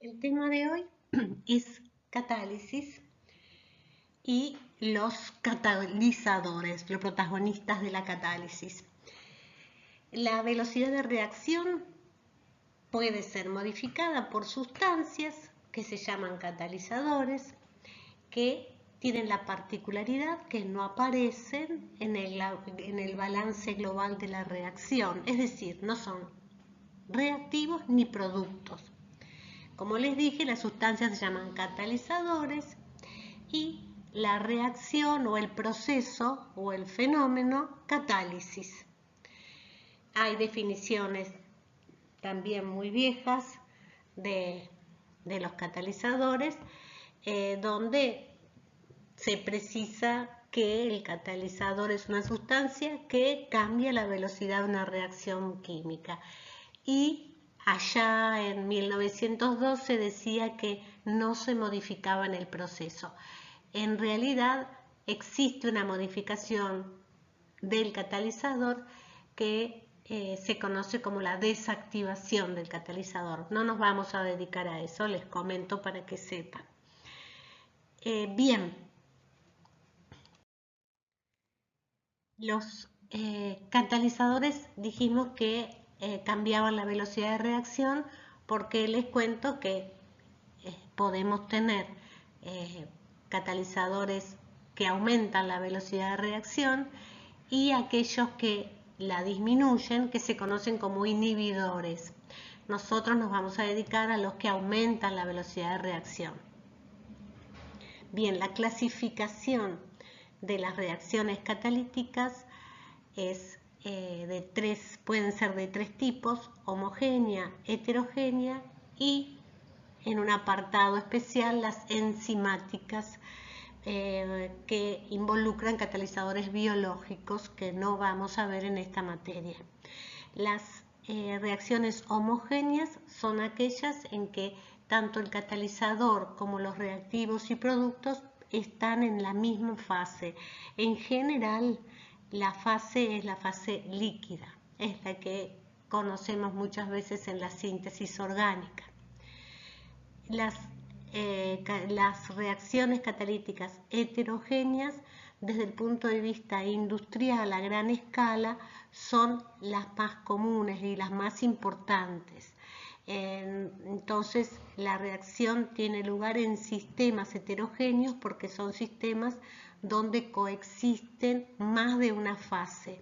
El tema de hoy es catálisis y los catalizadores, los protagonistas de la catálisis. La velocidad de reacción puede ser modificada por sustancias que se llaman catalizadores, que tienen la particularidad que no aparecen en el balance global de la reacción, es decir, no son reactivos ni productos. Como les dije, las sustancias se llaman catalizadores y la reacción o el proceso o el fenómeno catálisis. Hay definiciones también muy viejas de los catalizadores donde se precisa que el catalizador es una sustancia que cambia la velocidad de una reacción química. Y allá en 1902 se decía que no se modificaba en el proceso. En realidad existe una modificación del catalizador que se conoce como la desactivación del catalizador. No nos vamos a dedicar a eso, les comento para que sepan. Bien, los catalizadores dijimos que cambiaban la velocidad de reacción porque les cuento que podemos tener catalizadores que aumentan la velocidad de reacción y aquellos que la disminuyen, que se conocen como inhibidores. Nosotros nos vamos a dedicar a los que aumentan la velocidad de reacción. Bien, la clasificación de las reacciones catalíticas es pueden ser de tres tipos: homogénea, heterogénea y, en un apartado especial, las enzimáticas, que involucran catalizadores biológicos que no vamos a ver en esta materia. Las reacciones homogéneas son aquellas en que tanto el catalizador como los reactivos y productos están en la misma fase. En general, la fase es la fase líquida, es la que conocemos muchas veces en la síntesis orgánica. Las reacciones catalíticas heterogéneas, desde el punto de vista industrial a gran escala, son las más comunes y las más importantes. Entonces, la reacción tiene lugar en sistemas heterogéneos porque son sistemas donde coexisten más de una fase,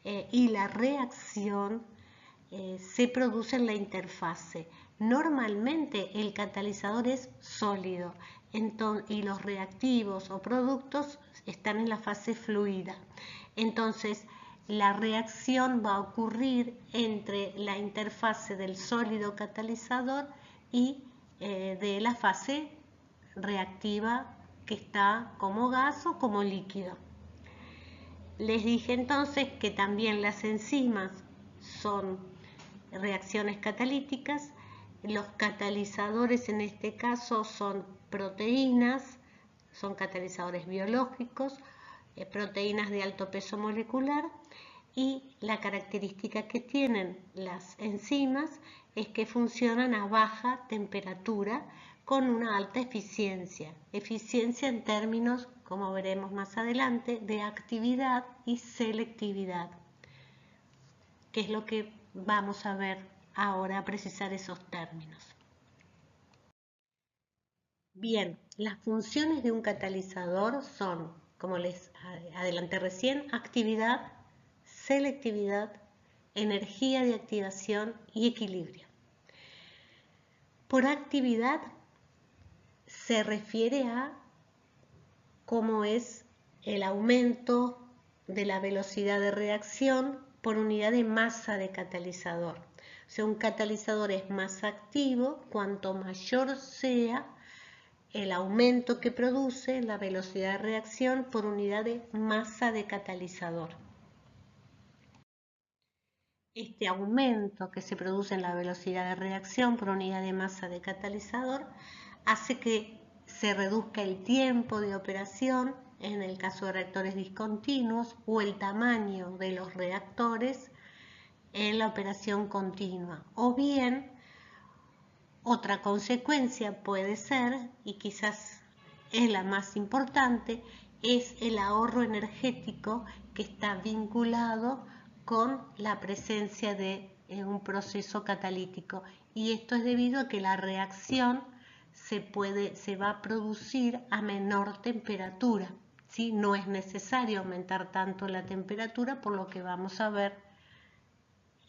y la reacción se produce en la interfase. Normalmente el catalizador es sólido y los reactivos o productos están en la fase fluida. Entonces, la reacción va a ocurrir entre la interfase del sólido catalizador y de la fase reactiva, que está como gas o como líquido. Les dije entonces que también las enzimas son reacciones catalíticas. Los catalizadores en este caso son proteínas, son catalizadores biológicos, proteínas de alto peso molecular, y la característica que tienen las enzimas es que funcionan a baja temperatura con una alta eficiencia. Eficiencia en términos, como veremos más adelante, de actividad y selectividad, que es lo que vamos a ver ahora, a precisar esos términos. Bien, las funciones de un catalizador son, como les adelanté recién, actividad, selectividad, energía de activación y equilibrio. Por actividad se refiere a cómo es el aumento de la velocidad de reacción por unidad de masa de catalizador. O sea, un catalizador es más activo cuanto mayor sea el aumento que produce la velocidad de reacción por unidad de masa de catalizador. Este aumento que se produce en la velocidad de reacción por unidad de masa de catalizador hace que se reduzca el tiempo de operación en el caso de reactores discontinuos, o el tamaño de los reactores en la operación continua, o bien Otra consecuencia puede ser, y quizás es la más importante, es el ahorro energético que está vinculado con la presencia de un proceso catalítico. Y esto es debido a que la reacción se va a producir a menor temperatura. ¿Sí? No es necesario aumentar tanto la temperatura, por lo que vamos a ver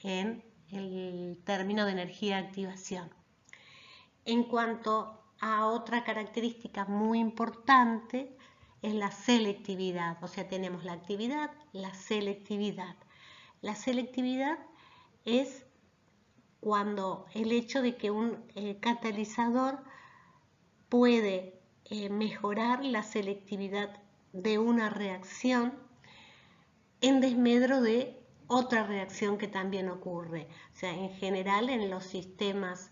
en el término de energía de activación. En cuanto a otra característica muy importante, es la selectividad. O sea, tenemos la actividad, la selectividad. La selectividad es cuando el hecho de que un catalizador puede mejorar la selectividad de una reacción en desmedro de otra reacción que también ocurre. O sea, en general en los sistemas,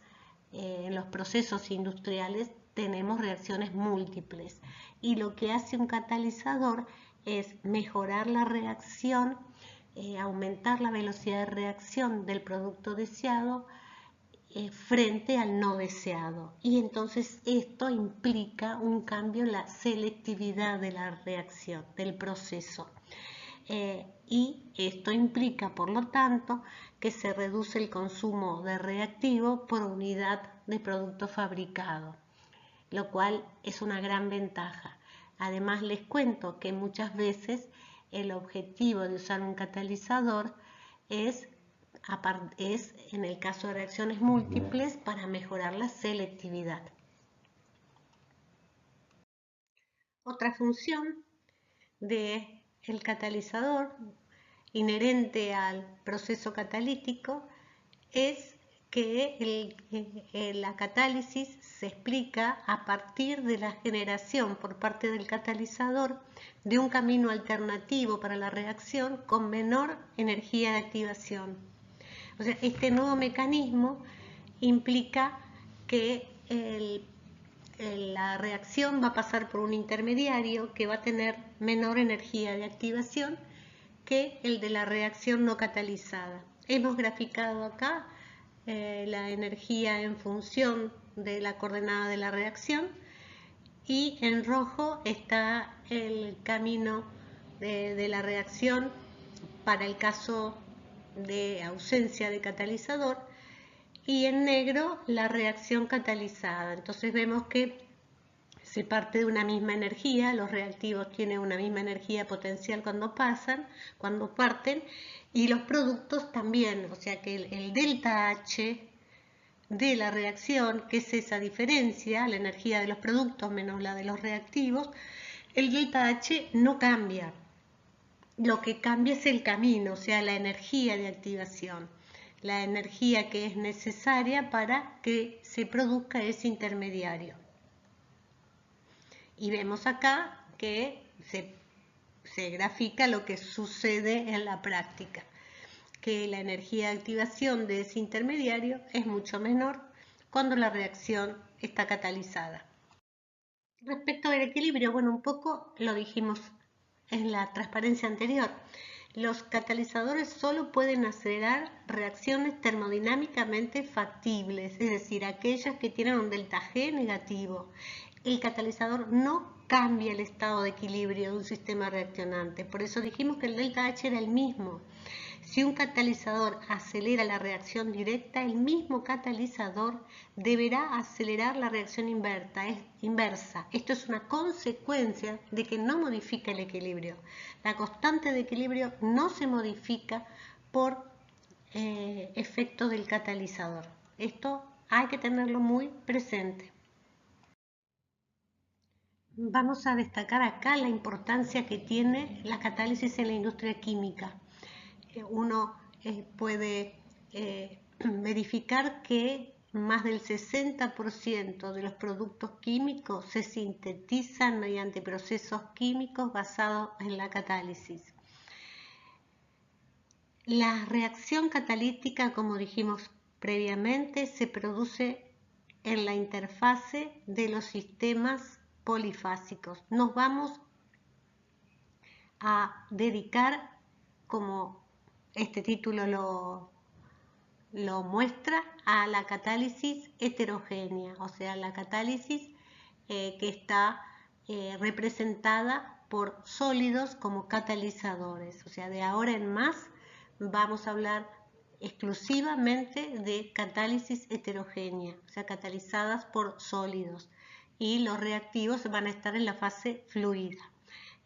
en los procesos industriales tenemos reacciones múltiples y lo que hace un catalizador es mejorar la reacción, aumentar la velocidad de reacción del producto deseado frente al no deseado. Y entonces esto implica un cambio en la selectividad de la reacción, del proceso. Y esto implica, por lo tanto, que se reduce el consumo de reactivo por unidad de producto fabricado, lo cual es una gran ventaja. Además, les cuento que muchas veces el objetivo de usar un catalizador es en el caso de reacciones múltiples para mejorar la selectividad. Otra función del catalizador inherente al proceso catalítico es que la catálisis se explica a partir de la generación por parte del catalizador de un camino alternativo para la reacción con menor energía de activación. O sea, este nuevo mecanismo implica que la reacción va a pasar por un intermediario que va a tener menor energía de activación que el de la reacción no catalizada. Hemos graficado acá la energía en función de la coordenada de la reacción y en rojo está el camino de la reacción para el caso de ausencia de catalizador y en negro la reacción catalizada. Entonces vemos que se parte de una misma energía, los reactivos tienen una misma energía potencial cuando parten, y los productos también, o sea que el delta H de la reacción, que es esa diferencia, la energía de los productos menos la de los reactivos, el delta H no cambia. Lo que cambia es el camino, o sea, la energía de activación, la energía que es necesaria para que se produzca ese intermediario. Y vemos acá que se grafica lo que sucede en la práctica, que la energía de activación de ese intermediario es mucho menor cuando la reacción está catalizada. Respecto del equilibrio, bueno, un poco lo dijimos en la transparencia anterior. Los catalizadores solo pueden acelerar reacciones termodinámicamente factibles, es decir, aquellas que tienen un delta G negativo. El catalizador no cambia el estado de equilibrio de un sistema reaccionante, por eso dijimos que el delta H era el mismo. Si un catalizador acelera la reacción directa, el mismo catalizador deberá acelerar la reacción inversa. Esto es una consecuencia de que no modifica el equilibrio. La constante de equilibrio no se modifica por efecto del catalizador. Esto hay que tenerlo muy presente. Vamos a destacar acá la importancia que tiene la catálisis en la industria química. Uno puede verificar que más del 60% de los productos químicos se sintetizan mediante procesos químicos basados en la catálisis. La reacción catalítica, como dijimos previamente, se produce en la interfase de los sistemas polifásicos. Nos vamos a dedicar, como este título lo muestra a la catálisis heterogénea, o sea, la catálisis que está representada por sólidos como catalizadores. O sea, de ahora en más vamos a hablar exclusivamente de catálisis heterogénea, o sea, catalizadas por sólidos, y los reactivos van a estar en la fase fluida.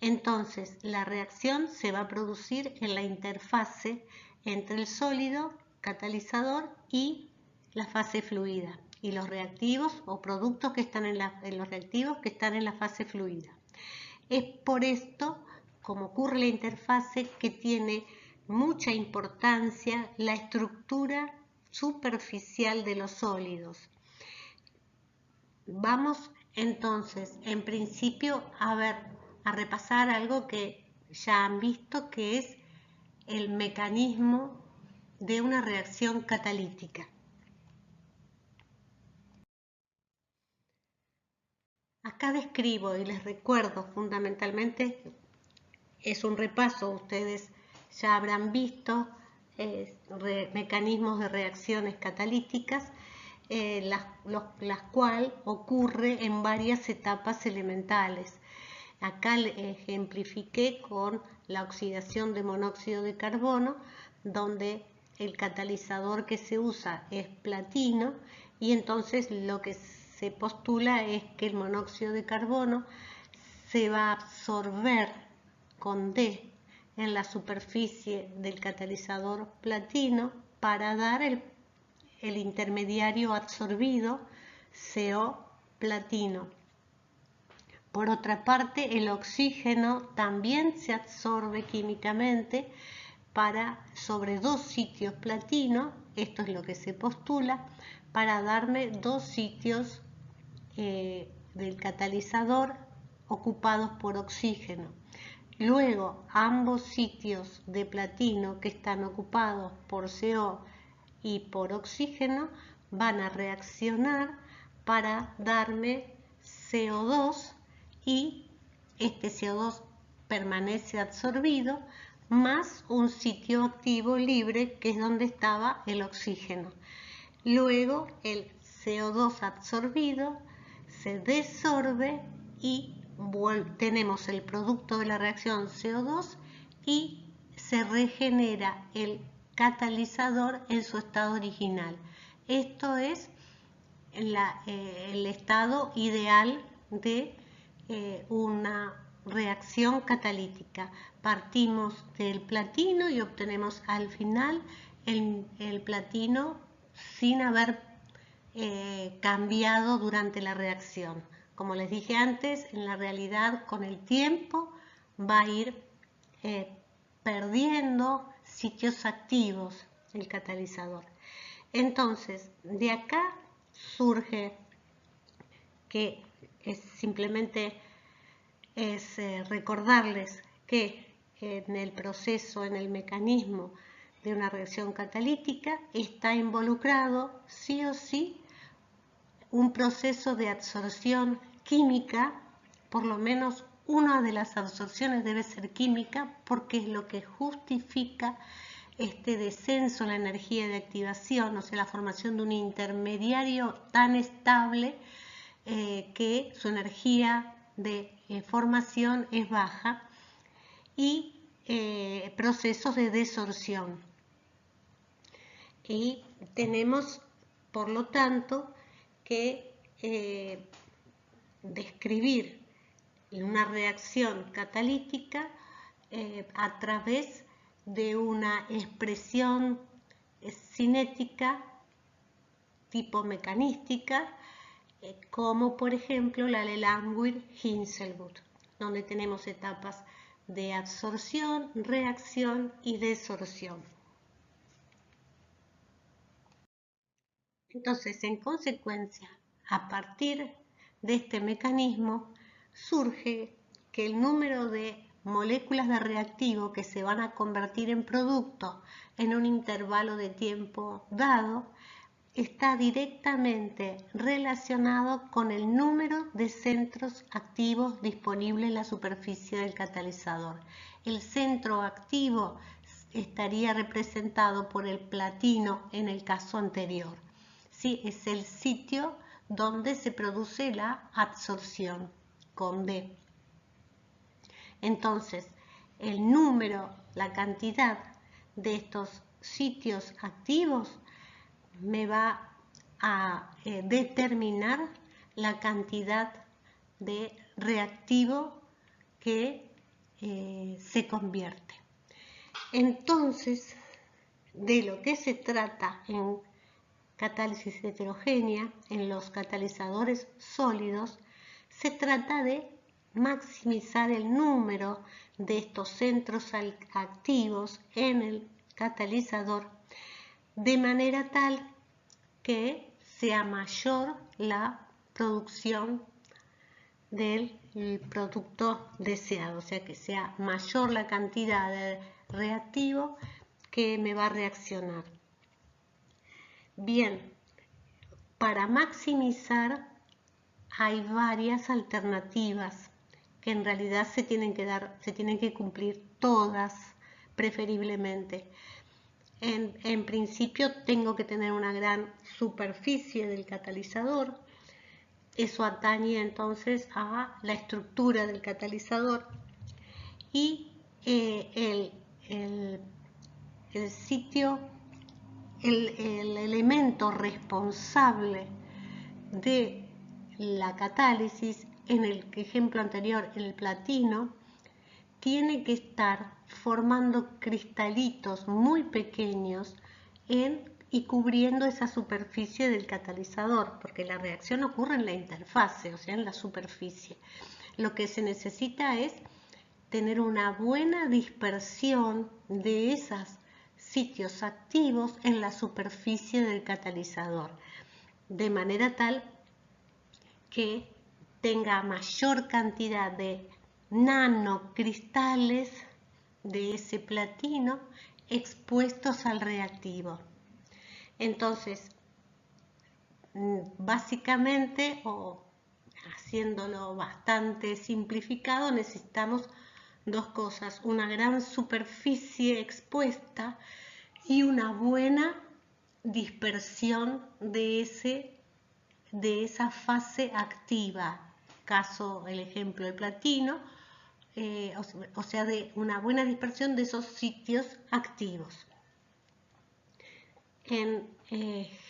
Entonces, la reacción se va a producir en la interfase entre el sólido catalizador y la fase fluida, y los reactivos o productos que están en los reactivos que están en la fase fluida. Es por esto, como ocurre la interfase, que tiene mucha importancia la estructura superficial de los sólidos. Vamos entonces, en principio, a repasar algo que ya han visto, que es el mecanismo de una reacción catalítica. Acá describo y les recuerdo fundamentalmente, es un repaso, ustedes ya habrán visto mecanismos de reacciones catalíticas, las cuales ocurre en varias etapas elementales. Acá ejemplifiqué con la oxidación de monóxido de carbono, donde el catalizador que se usa es platino, y entonces lo que se postula es que el monóxido de carbono se va a absorber con D en la superficie del catalizador platino para dar el intermediario absorbido, CO platino. Por otra parte, el oxígeno también se absorbe químicamente sobre dos sitios platino, esto es lo que se postula, para darme dos sitios del catalizador ocupados por oxígeno. Luego, ambos sitios de platino que están ocupados por CO y por oxígeno van a reaccionar para darme CO2, y este CO2 permanece absorbido más un sitio activo libre, que es donde estaba el oxígeno. Luego el CO2 absorbido se desorbe y tenemos el producto de la reacción CO2, y se regenera el catalizador en su estado original. Esto es el estado ideal de una reacción catalítica. Partimos del platino y obtenemos al final el platino sin haber cambiado durante la reacción. Como les dije antes, en la realidad con el tiempo va a ir perdiendo sitios activos el catalizador. Entonces, de acá surge que simplemente es recordarles que en el proceso, en el mecanismo de una reacción catalítica, está involucrado sí o sí un proceso de absorción química. Por lo menos una de las absorciones debe ser química, porque es lo que justifica este descenso en la energía de activación, o sea, la formación de un intermediario tan estable que su energía de formación es baja, y procesos de desorción. Y tenemos, por lo tanto, que describir una reacción catalítica a través de una expresión cinética tipo mecanística, como por ejemplo la de Langmuir-Hinshelwood, donde tenemos etapas de absorción, reacción y desorción. Entonces, en consecuencia, a partir de este mecanismo surge que el número de moléculas de reactivo que se van a convertir en producto en un intervalo de tiempo dado está directamente relacionado con el número de centros activos disponibles en la superficie del catalizador. El centro activo estaría representado por el platino en el caso anterior. ¿Sí? Es el sitio donde se produce la absorción con D. Entonces, el número, la cantidad de estos sitios activos me va a determinar la cantidad de reactivo que se convierte. Entonces, de lo que se trata en catálisis heterogénea, en los catalizadores sólidos, se trata de maximizar el número de estos centros activos en el catalizador de manera tal que sea mayor la producción del producto deseado, o sea que sea mayor la cantidad de reactivo que me va a reaccionar. Bien, para maximizar hay varias alternativas que en realidad se tienen que cumplir todas preferiblemente. En principio tengo que tener una gran superficie del catalizador. Eso atañe entonces a la estructura del catalizador y el elemento responsable de la catálisis, en el ejemplo anterior, el platino, tiene que estar formando cristalitos muy pequeños y cubriendo esa superficie del catalizador, porque la reacción ocurre en la interfase, o sea, en la superficie. Lo que se necesita es tener una buena dispersión de esos sitios activos en la superficie del catalizador, de manera tal que tenga mayor cantidad de nanocristales de ese platino expuestos al reactivo. Entonces, básicamente, o haciéndolo bastante simplificado, necesitamos dos cosas: una gran superficie expuesta y una buena dispersión de esa fase activa. Caso, el ejemplo del platino, o sea, de una buena dispersión de esos sitios activos. En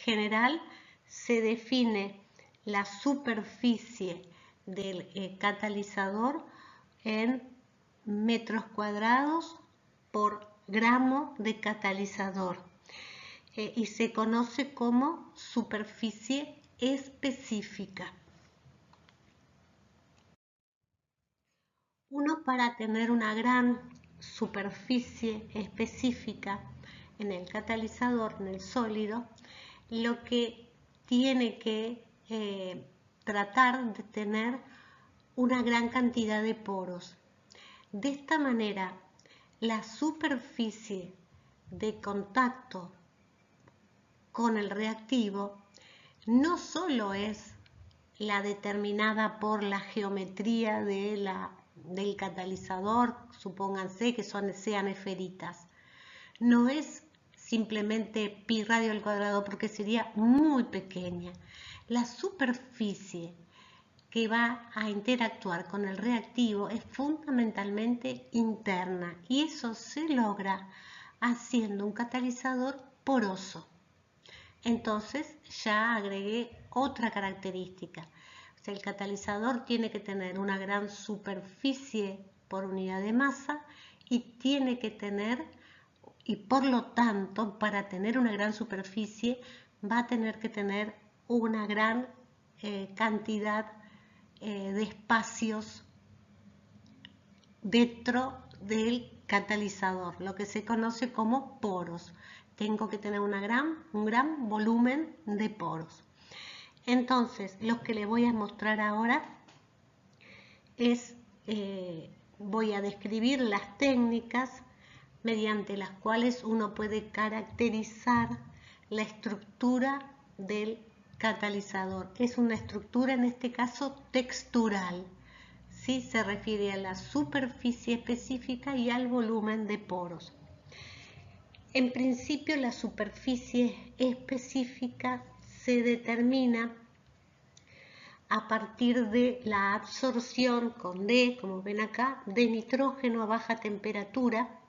general se define la superficie del catalizador en metros cuadrados por gramo de catalizador y se conoce como superficie específica. Uno, para tener una gran superficie específica en el catalizador, en el sólido, lo que tiene que tratar de tener una gran cantidad de poros. De esta manera, la superficie de contacto con el reactivo no solo es la determinada por la geometría del catalizador, supónganse que sean esferitas, no es simplemente pi radio al cuadrado, porque sería muy pequeña. La superficie que va a interactuar con el reactivo es fundamentalmente interna, y eso se logra haciendo un catalizador poroso. Entonces ya agregué otra característica. O sea, el catalizador tiene que tener una gran superficie por unidad de masa y tiene que tener, y por lo tanto, para tener una gran superficie va a tener que tener una gran cantidad de espacios dentro del catalizador, lo que se conoce como poros. Tengo que tener un gran volumen de poros. Entonces, lo que les voy a mostrar ahora es, voy a describir las técnicas mediante las cuales uno puede caracterizar la estructura del catalizador. Es una estructura, en este caso, textural. ¿Sí? Se refiere a la superficie específica y al volumen de poros. En principio, la superficie específica se determina a partir de la absorción con D, como ven acá, de nitrógeno a baja temperatura,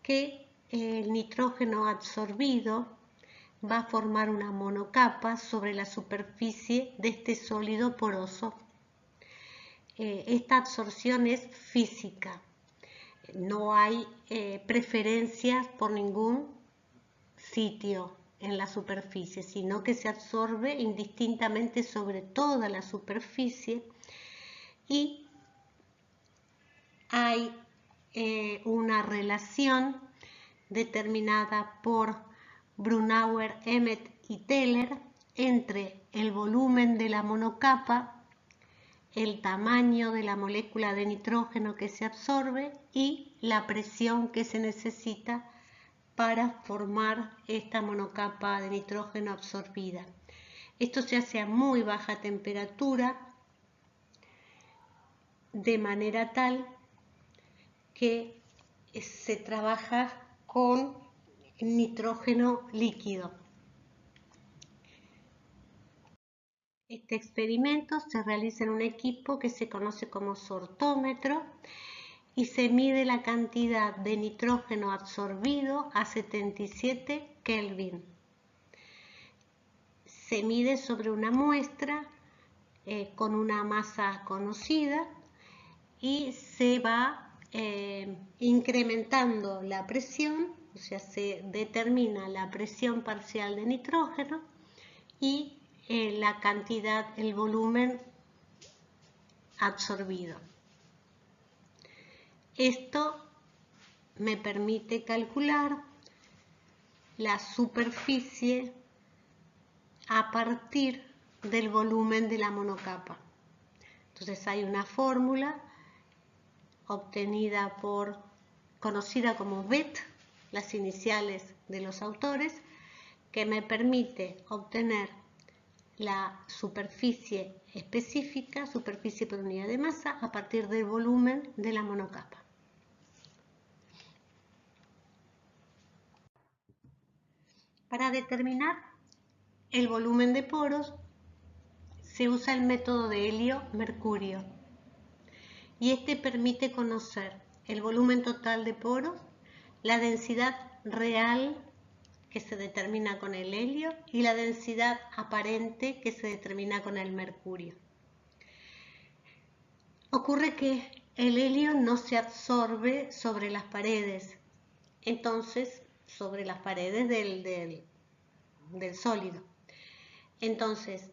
que el nitrógeno absorbido va a formar una monocapa sobre la superficie de este sólido poroso. Esta absorción es física, no hay preferencias por ningún sitio en la superficie, sino que se absorbe indistintamente sobre toda la superficie y hay una relación determinada por Brunauer, Emmet y Teller entre el volumen de la monocapa, el tamaño de la molécula de nitrógeno que se absorbe y la presión que se necesita para formar esta monocapa de nitrógeno absorbida. Esto se hace a muy baja temperatura, de manera tal que se trabaja con nitrógeno líquido. Este experimento se realiza en un equipo que se conoce como sortómetro y se mide la cantidad de nitrógeno absorbido a 77 Kelvin. Se mide sobre una muestra con una masa conocida y se va incrementando la presión, o sea, se determina la presión parcial de nitrógeno y la cantidad, el volumen absorbido. Esto me permite calcular la superficie a partir del volumen de la monocapa. Entonces hay una fórmula obtenida conocida como BET, las iniciales de los autores, que me permite obtener la superficie específica, superficie por unidad de masa, a partir del volumen de la monocapa. Para determinar el volumen de poros se usa el método de helio-mercurio y este permite conocer el volumen total de poros, la densidad real que se determina con el helio y la densidad aparente que se determina con el mercurio. Ocurre que el helio no se absorbe sobre las paredes, entonces sobre las paredes del sólido. Entonces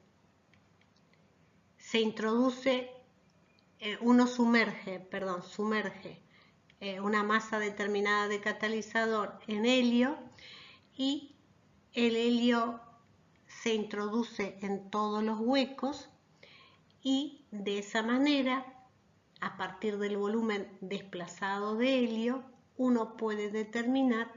se introduce, sumerge una masa determinada de catalizador en helio y el helio se introduce en todos los huecos y de esa manera, a partir del volumen desplazado de helio, uno puede determinar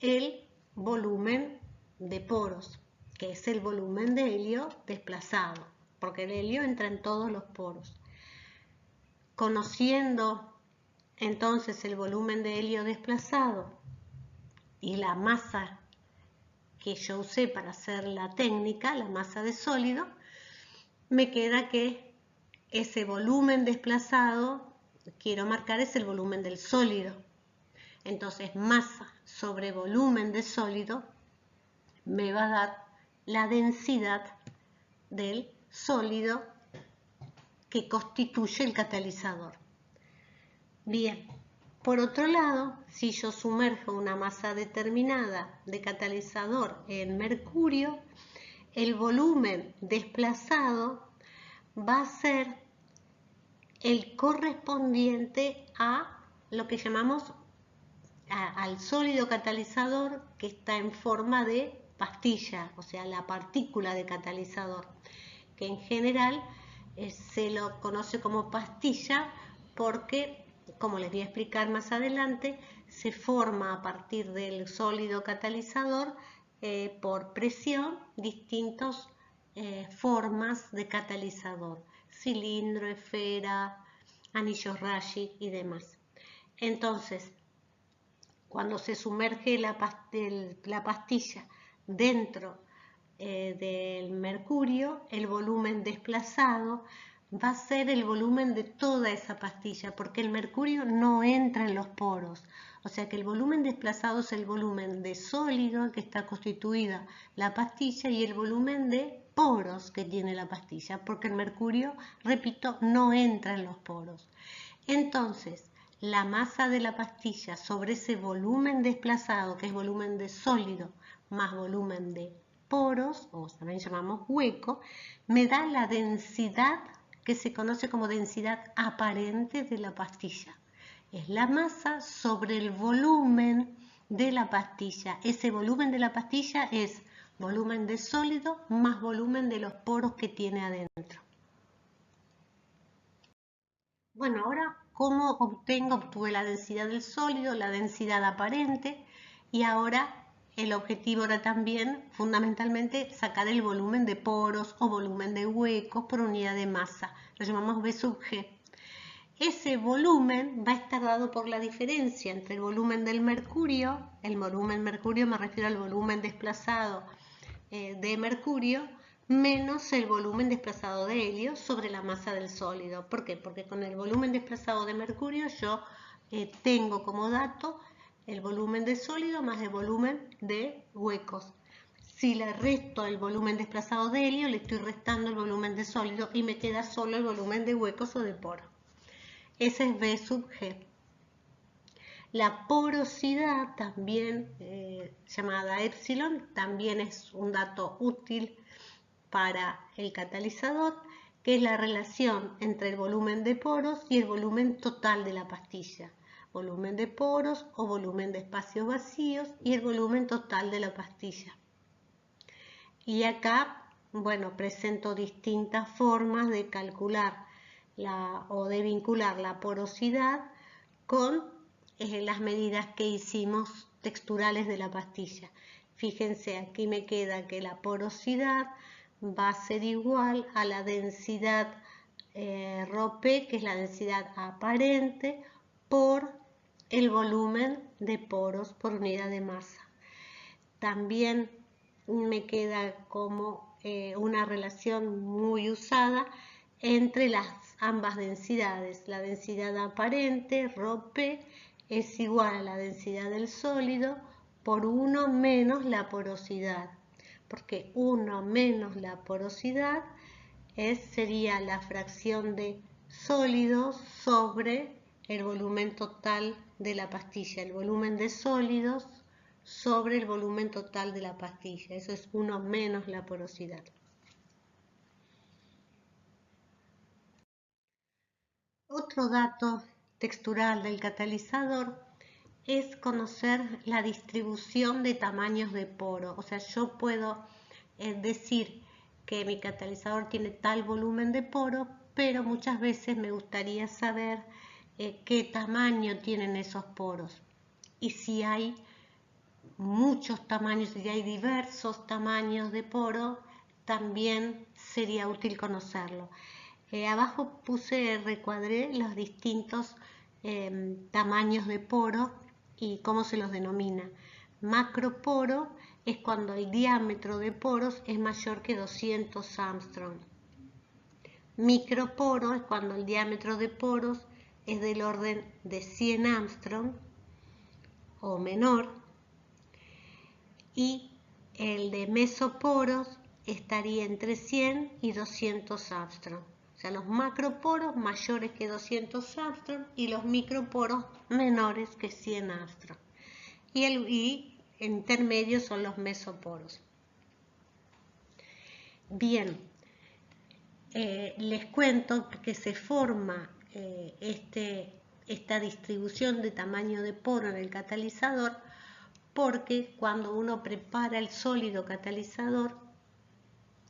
el volumen de poros, que es el volumen de helio desplazado, porque el helio entra en todos los poros. Conociendo entonces el volumen de helio desplazado y la masa que yo usé para hacer la técnica, la masa de sólido, me queda que ese volumen desplazado, quiero marcar, es el volumen del sólido. Entonces, masa sobre volumen de sólido me va a dar la densidad del sólido que constituye el catalizador. Bien, por otro lado, si yo sumerjo una masa determinada de catalizador en mercurio, el volumen desplazado va a ser el correspondiente a lo que llamamos al sólido catalizador, que está en forma de pastilla, o sea, la partícula de catalizador, que en general se lo conoce como pastilla porque, como les voy a explicar más adelante, se forma a partir del sólido catalizador por presión distintas formas de catalizador, cilindro, esfera, anillos Raji y demás. Entonces, cuando se sumerge la pastilla dentro del mercurio, el volumen desplazado va a ser el volumen de toda esa pastilla, porque el mercurio no entra en los poros. O sea que el volumen desplazado es el volumen de sólido que está constituida la pastilla y el volumen de poros que tiene la pastilla, porque el mercurio, repito, no entra en los poros. Entonces, la masa de la pastilla sobre ese volumen desplazado, que es volumen de sólido más volumen de poros, o también llamamos hueco, me da la densidad que se conoce como densidad aparente de la pastilla. Es la masa sobre el volumen de la pastilla. Ese volumen de la pastilla es volumen de sólido más volumen de los poros que tiene adentro. Bueno, ahora, ¿cómo obtuve la densidad del sólido, la densidad aparente? Y ahora el objetivo era también, fundamentalmente, sacar el volumen de poros o volumen de huecos por unidad de masa. Lo llamamos V sub G. Ese volumen va a estar dado por la diferencia entre el volumen del mercurio, el volumen mercurio me refiero al volumen desplazado de mercurio, menos el volumen desplazado de helio sobre la masa del sólido. ¿Por qué? Porque con el volumen desplazado de mercurio yo tengo como dato el volumen de sólido más el volumen de huecos. Si le resto el volumen desplazado de helio, le estoy restando el volumen de sólido y me queda solo el volumen de huecos o de poro. Ese es V sub G. La porosidad, también llamada epsilon, también es un dato útil para el catalizador, que es la relación entre el volumen de poros y el volumen total de la pastilla. Volumen de poros o volumen de espacios vacíos y el volumen total de la pastilla. Y acá, bueno, presento distintas formas de calcular o de vincular la porosidad con las medidas que hicimos texturales de la pastilla. Fíjense, aquí me queda que la porosidad va a ser igual a la densidad ρP, que es la densidad aparente, por el volumen de poros por unidad de masa. También me queda como una relación muy usada entre ambas densidades. La densidad aparente, ρP, es igual a la densidad del sólido por 1 menos la porosidad, porque 1 menos la porosidad sería la fracción de sólidos sobre el volumen total de la pastilla, el volumen de sólidos sobre el volumen total de la pastilla. Eso es 1 menos la porosidad. Otro dato textural del catalizador es conocer la distribución de tamaños de poro. O sea, yo puedo decir que mi catalizador tiene tal volumen de poro, pero muchas veces me gustaría saber qué tamaño tienen esos poros. Y si hay muchos tamaños, si hay diversos tamaños de poro, también sería útil conocerlo. Abajo recuadré los distintos tamaños de poro y cómo se los denomina. Macroporo es cuando el diámetro de poros es mayor que 200 Armstrong. Microporo es cuando el diámetro de poros es del orden de 100 Armstrong o menor. Y el de mesoporos estaría entre 100 y 200 Armstrong. O sea, los macroporos mayores que 200 Armstrong y los microporos menores que 100 Armstrong. Y intermedios son los mesoporos. Bien, les cuento que se forma esta distribución de tamaño de poro en el catalizador porque cuando uno prepara el sólido catalizador,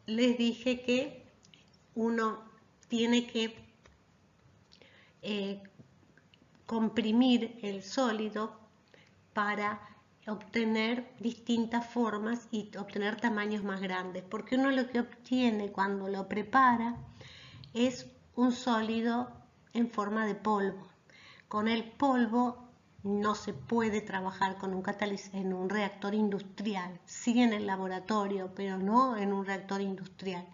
les dije que uno tiene que comprimir el sólido para obtener distintas formas y obtener tamaños más grandes, porque uno lo que obtiene cuando lo prepara es un sólido en forma de polvo. Con el polvo no se puede trabajar con en un reactor industrial, sí en el laboratorio, pero no en un reactor industrial.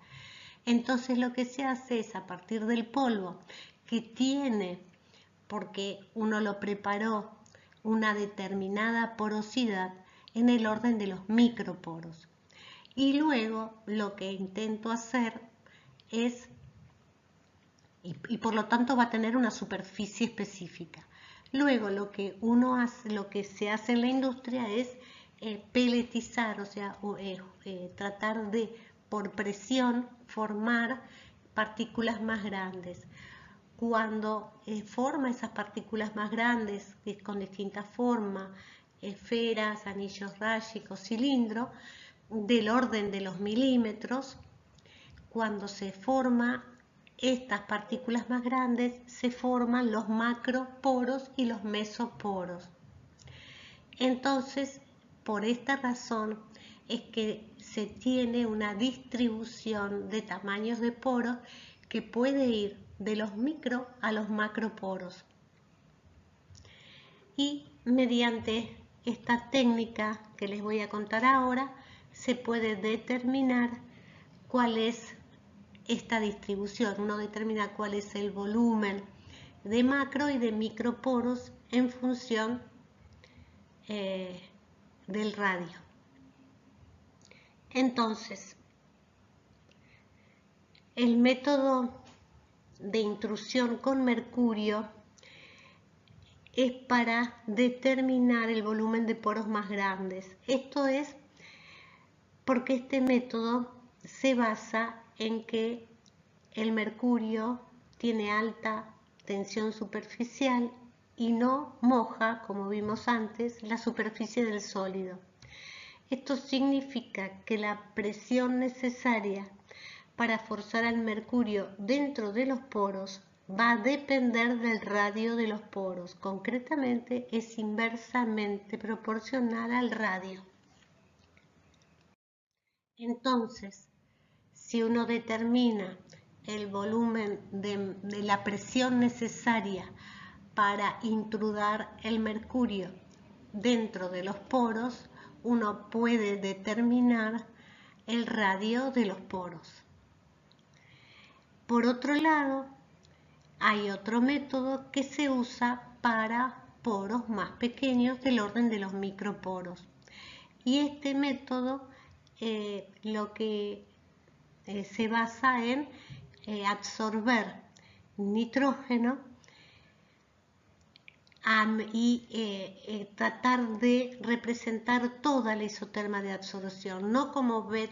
Entonces lo que se hace es, a partir del polvo que tiene, porque uno lo preparó, una determinada porosidad en el orden de los microporos. Y luego lo que intento hacer es, y por lo tanto va a tener una superficie específica. Luego lo que uno hace, lo que se hace en la industria es peletizar, o sea, tratar de, por presión, formar partículas más grandes. Cuando forma esas partículas más grandes, con distintas formas, esferas, anillos rayicos, cilindros, del orden de los milímetros, cuando se forma estas partículas más grandes, se forman los macroporos y los mesoporos. Entonces, por esta razón es que se tiene una distribución de tamaños de poros que puede ir de los micro a los macroporos. Y mediante esta técnica que les voy a contar ahora, se puede determinar cuál es esta distribución. Uno determina cuál es el volumen de macro y de microporos en función del radio. Entonces, el método de intrusión con mercurio es para determinar el volumen de poros más grandes. Esto es porque este método se basa en que el mercurio tiene alta tensión superficial y no moja, como vimos antes, la superficie del sólido. Esto significa que la presión necesaria para forzar al mercurio dentro de los poros va a depender del radio de los poros. Concretamente, es inversamente proporcional al radio. Entonces, si uno determina el volumen de la presión necesaria para intrudar el mercurio dentro de los poros, uno puede determinar el radio de los poros. Por otro lado, hay otro método que se usa para poros más pequeños del orden de los microporos. Y este método lo que se basa en absorber nitrógeno y tratar de representar toda la isoterma de absorción, no como BET,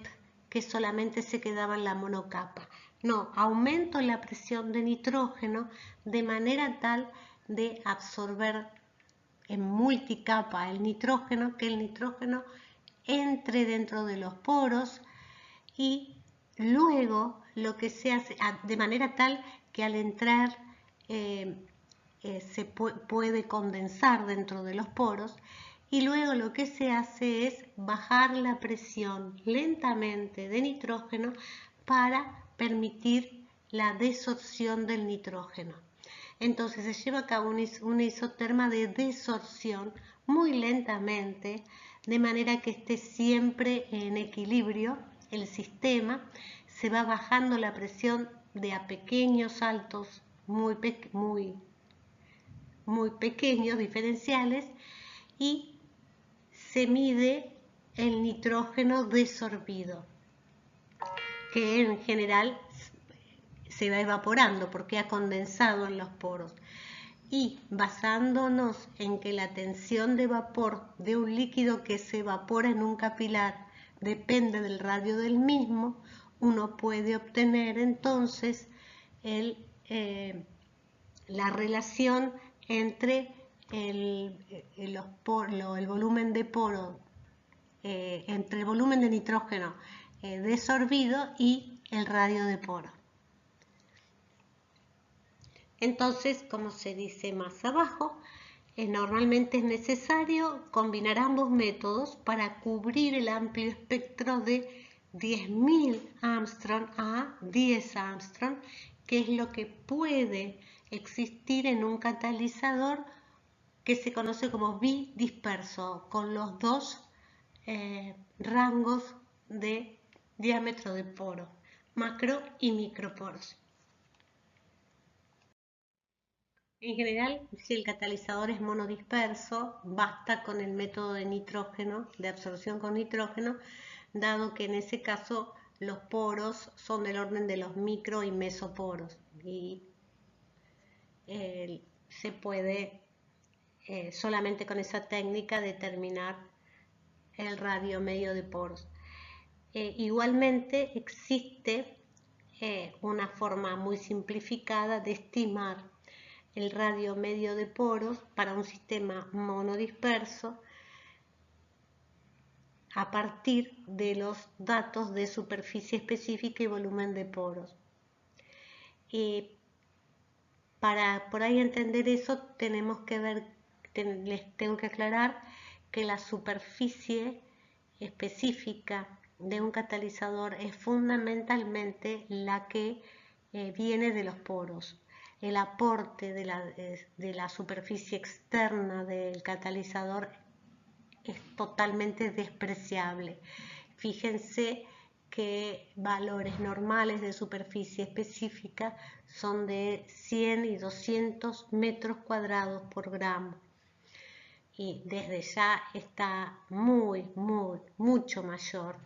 que solamente se quedaba en la monocapa. No, aumento la presión de nitrógeno de manera tal de absorber en multicapa el nitrógeno, que el nitrógeno entre dentro de los poros, y luego lo que se hace de manera tal que al entrar se puede condensar dentro de los poros, y luego lo que se hace es bajar la presión lentamente de nitrógeno para permitir la desorción del nitrógeno. Entonces se lleva a cabo una isoterma de desorción muy lentamente, de manera que esté siempre en equilibrio el sistema. Se va bajando la presión de a pequeños saltos muy pequeños, diferenciales, y se mide el nitrógeno desorbido, que en general se va evaporando porque ha condensado en los poros. Y basándonos en que la tensión de vapor de un líquido que se evapora en un capilar depende del radio del mismo, uno puede obtener entonces la relación entre el volumen de poro, entre el volumen de nitrógeno desorbido y el radio de poro. Entonces, como se dice más abajo, normalmente es necesario combinar ambos métodos para cubrir el amplio espectro de 10.000 Armstrong a 10 Armstrong, que es lo que puede existir en un catalizador que se conoce como bidisperso, con los dos rangos de diámetro de poro, macro y microporos. En general, si el catalizador es monodisperso, basta con el método de nitrógeno, de absorción con nitrógeno, dado que en ese caso los poros son del orden de los micro y mesoporos y se puede solamente con esa técnica determinar el radio medio de poros. Igualmente existe una forma muy simplificada de estimar el radio medio de poros para un sistema monodisperso a partir de los datos de superficie específica y volumen de poros. Para por ahí entender eso tenemos que ver, les tengo que aclarar que la superficie específica de un catalizador es fundamentalmente la que viene de los poros. El aporte de la superficie externa del catalizador es totalmente despreciable. Fíjense que valores normales de superficie específica son de 100 y 200 metros cuadrados por gramo. Y desde ya está mucho mayor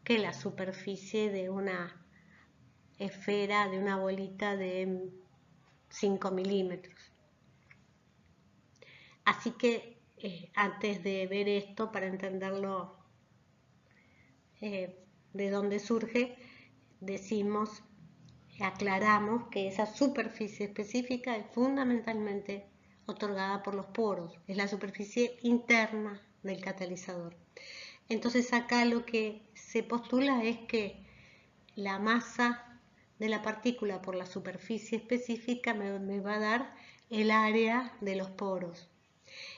que la superficie de una esfera, de una bolita de 5 milímetros. Así que antes de ver esto, para entenderlo de dónde surge, aclaramos que esa superficie específica es fundamentalmente otorgada por los poros, es la superficie interna del catalizador. Entonces acá lo que se postula es que la masa de la partícula por la superficie específica me va a dar el área de los poros.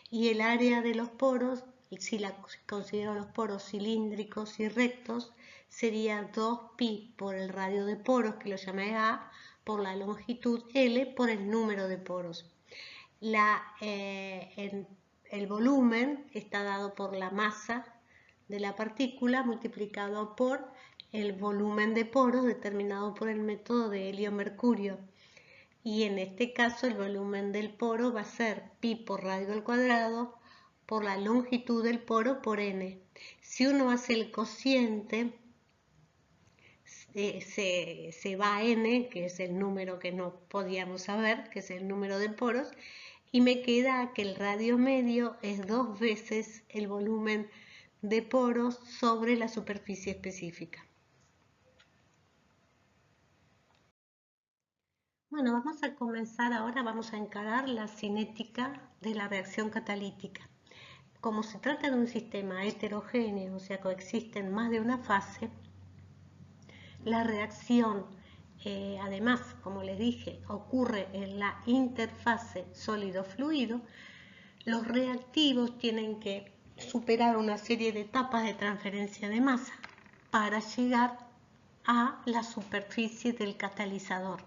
Y el área de los poros, si la considero los poros cilíndricos y rectos, sería 2pi por el radio de poros, que lo llamé A, por la longitud L, por el número de poros. El volumen está dado por la masa de la partícula multiplicado por el volumen de poros determinado por el método de helio-mercurio. Y en este caso el volumen del poro va a ser pi por radio al cuadrado por la longitud del poro por n. Si uno hace el cociente, se va a n, que es el número que no podíamos saber, que es el número de poros, y me queda que el radio medio es 2 veces el volumen de poros sobre la superficie específica. Bueno, vamos a comenzar ahora, vamos a encarar la cinética de la reacción catalítica. Como se trata de un sistema heterogéneo, o sea, coexisten más de una fase, la reacción, además, como les dije, ocurre en la interfase sólido-fluido. Los reactivos tienen que superar una serie de etapas de transferencia de masa para llegar a la superficie del catalizador,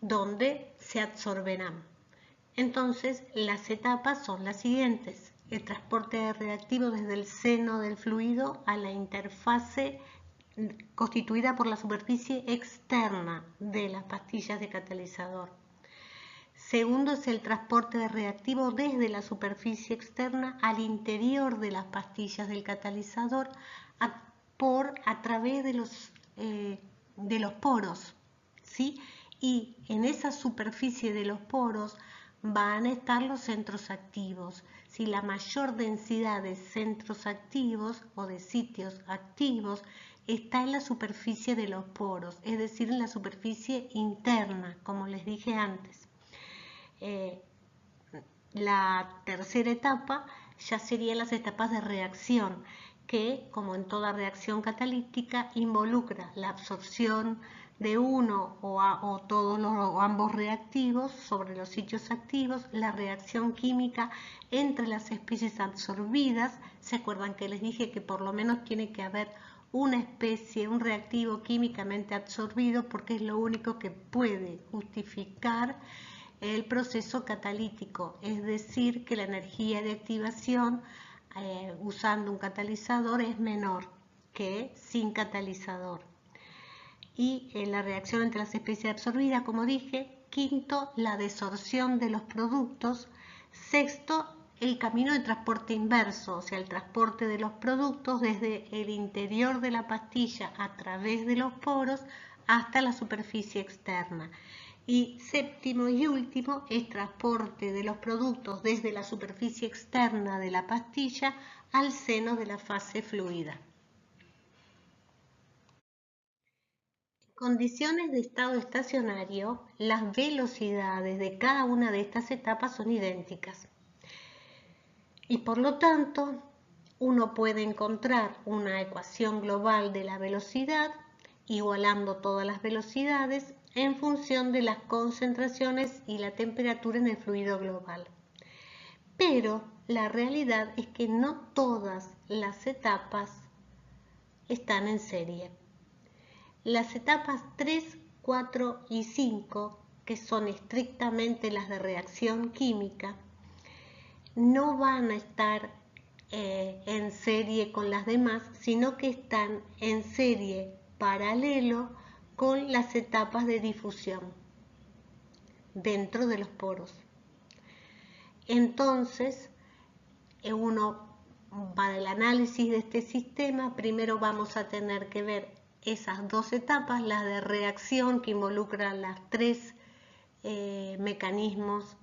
donde se absorberán. Entonces, las etapas son las siguientes: el transporte de reactivos desde el seno del fluido a la interfase constituida por la superficie externa de las pastillas de catalizador. Segundo es el transporte de reactivos desde la superficie externa al interior de las pastillas del catalizador a través de los poros, ¿sí? Y en esa superficie de los poros van a estar los centros activos. Si la mayor densidad de centros activos o de sitios activos está en la superficie de los poros, es decir, en la superficie interna, como les dije antes. La tercera etapa ya serían las etapas de reacción, que, como en toda reacción catalítica, involucra la absorción de uno o todos o ambos reactivos sobre los sitios activos, la reacción química entre las especies absorbidas. ¿Se acuerdan que les dije que por lo menos tiene que haber una especie, un reactivo químicamente absorbido, porque es lo único que puede justificar el proceso catalítico, es decir, que la energía de activación usando un catalizador es menor que sin catalizador. Y la reacción entre las especies absorbidas, como dije. Quinto, la desorción de los productos. Sexto, el camino de transporte inverso, o sea, el transporte de los productos desde el interior de la pastilla a través de los poros hasta la superficie externa. Y séptimo y último, el transporte de los productos desde la superficie externa de la pastilla al seno de la fase fluida. Condiciones de estado estacionario, las velocidades de cada una de estas etapas son idénticas. Y por lo tanto, uno puede encontrar una ecuación global de la velocidad, igualando todas las velocidades en función de las concentraciones y la temperatura en el fluido global. Pero la realidad es que no todas las etapas están en serie. Las etapas 3, 4 y 5, que son estrictamente las de reacción química, no van a estar en serie con las demás, sino que están en serie paralelo con las etapas de difusión dentro de los poros. Entonces, para el análisis de este sistema, primero vamos a tener que ver esas dos etapas, las de reacción que involucran las tres mecanismos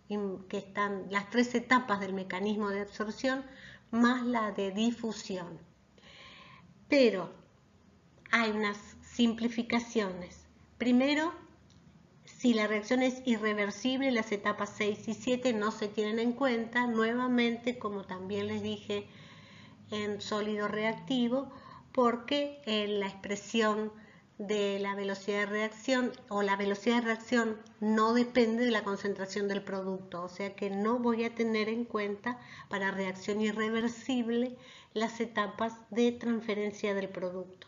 que están, las tres etapas del mecanismo de absorción, más la de difusión. Pero hay unas simplificaciones. Primero, si la reacción es irreversible, las etapas 6 y 7 no se tienen en cuenta. Nuevamente, como también les dije en sólido reactivo, porque la expresión de la velocidad de reacción o la velocidad de reacción no depende de la concentración del producto, o sea que no voy a tener en cuenta para reacción irreversible las etapas de transferencia del producto.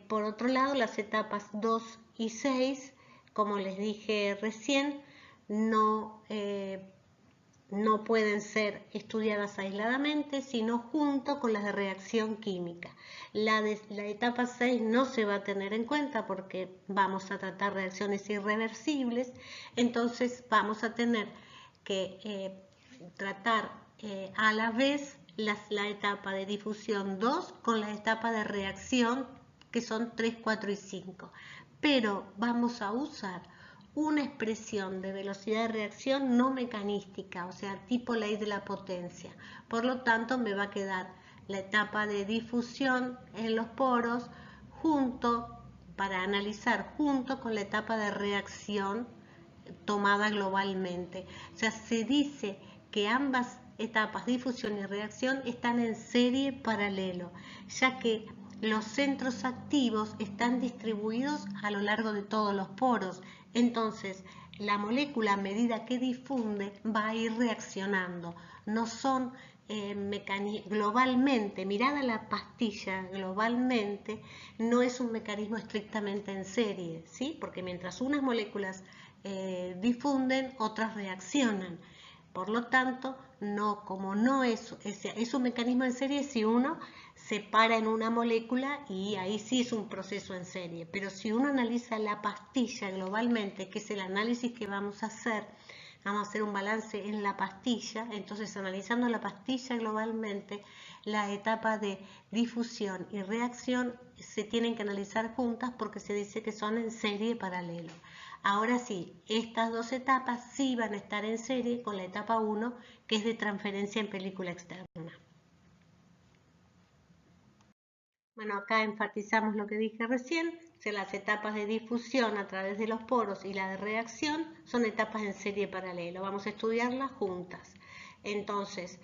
Por otro lado, las etapas 2 y 6, como les dije recién, no pueden ser estudiadas aisladamente, sino junto con las de reacción química. La etapa 6 no se va a tener en cuenta porque vamos a tratar reacciones irreversibles, entonces vamos a tener que tratar a la vez la etapa de difusión 2 con la etapa de reacción, que son 3, 4 y 5. Pero vamos a usar una expresión de velocidad de reacción no mecanística, o sea, tipo ley de la potencia. Por lo tanto, me va a quedar la etapa de difusión en los poros para analizar junto con la etapa de reacción tomada globalmente. O sea, se dice que ambas etapas, difusión y reacción, están en serie paralelo, ya que los centros activos están distribuidos a lo largo de todos los poros. Entonces, la molécula a medida que difunde va a ir reaccionando. No son globalmente, mirada la pastilla globalmente, no es un mecanismo estrictamente en serie, ¿sí? Porque mientras unas moléculas difunden, otras reaccionan. Por lo tanto, como no es un mecanismo en serie si uno se para en una molécula y ahí sí es un proceso en serie. Pero si uno analiza la pastilla globalmente, que es el análisis que vamos a hacer un balance en la pastilla, entonces analizando la pastilla globalmente, la etapa de difusión y reacción se tienen que analizar juntas porque se dice que son en serie paralelo. Ahora sí, estas dos etapas sí van a estar en serie con la etapa 1, que es de transferencia en película externa. Bueno, acá enfatizamos lo que dije recién, que las etapas de difusión a través de los poros y la de reacción son etapas en serie paralelo. Vamos a estudiarlas juntas. Entonces,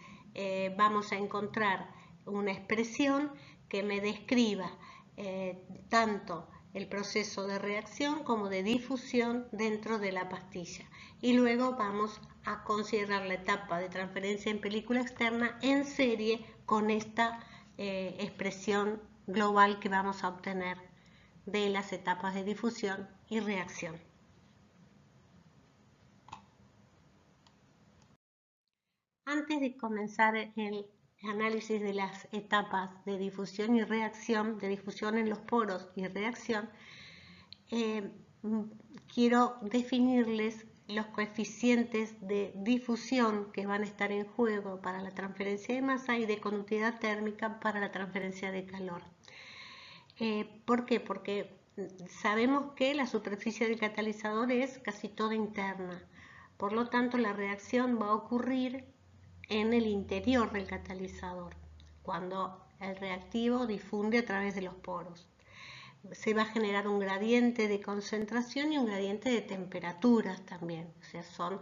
vamos a encontrar una expresión que me describa tanto el proceso de reacción como de difusión dentro de la pastilla. Y luego vamos a considerar la etapa de transferencia en película externa en serie con esta expresión global que vamos a obtener de las etapas de difusión y reacción. Antes de comenzar el análisis de las etapas de difusión y reacción, de difusión en los poros y reacción, quiero definirles los coeficientes de difusión que van a estar en juego para la transferencia de masa y de conductividad térmica para la transferencia de calor. ¿Por qué? Porque sabemos que la superficie del catalizador es casi toda interna. Por lo tanto, la reacción va a ocurrir en el interior del catalizador, cuando el reactivo difunde a través de los poros. Se va a generar un gradiente de concentración y un gradiente de temperaturas también, o sea, son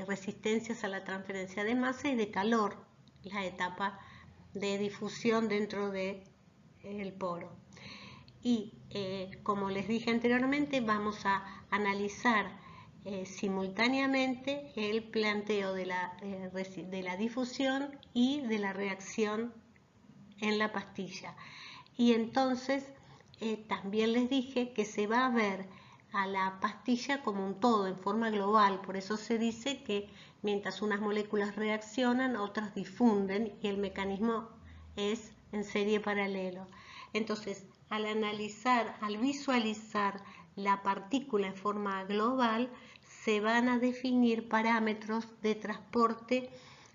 resistencias a la transferencia de masa y de calor, la etapa de difusión dentro del poro. Y como les dije anteriormente, vamos a analizar simultáneamente el planteo de la difusión y de la reacción en la pastilla. Y entonces también les dije que se va a ver a la pastilla como un todo, en forma global. Por eso se dice que mientras unas moléculas reaccionan, otras difunden y el mecanismo es en serie paralelo. Entonces, al analizar, al visualizar la partícula en forma global, se van a definir parámetros de transporte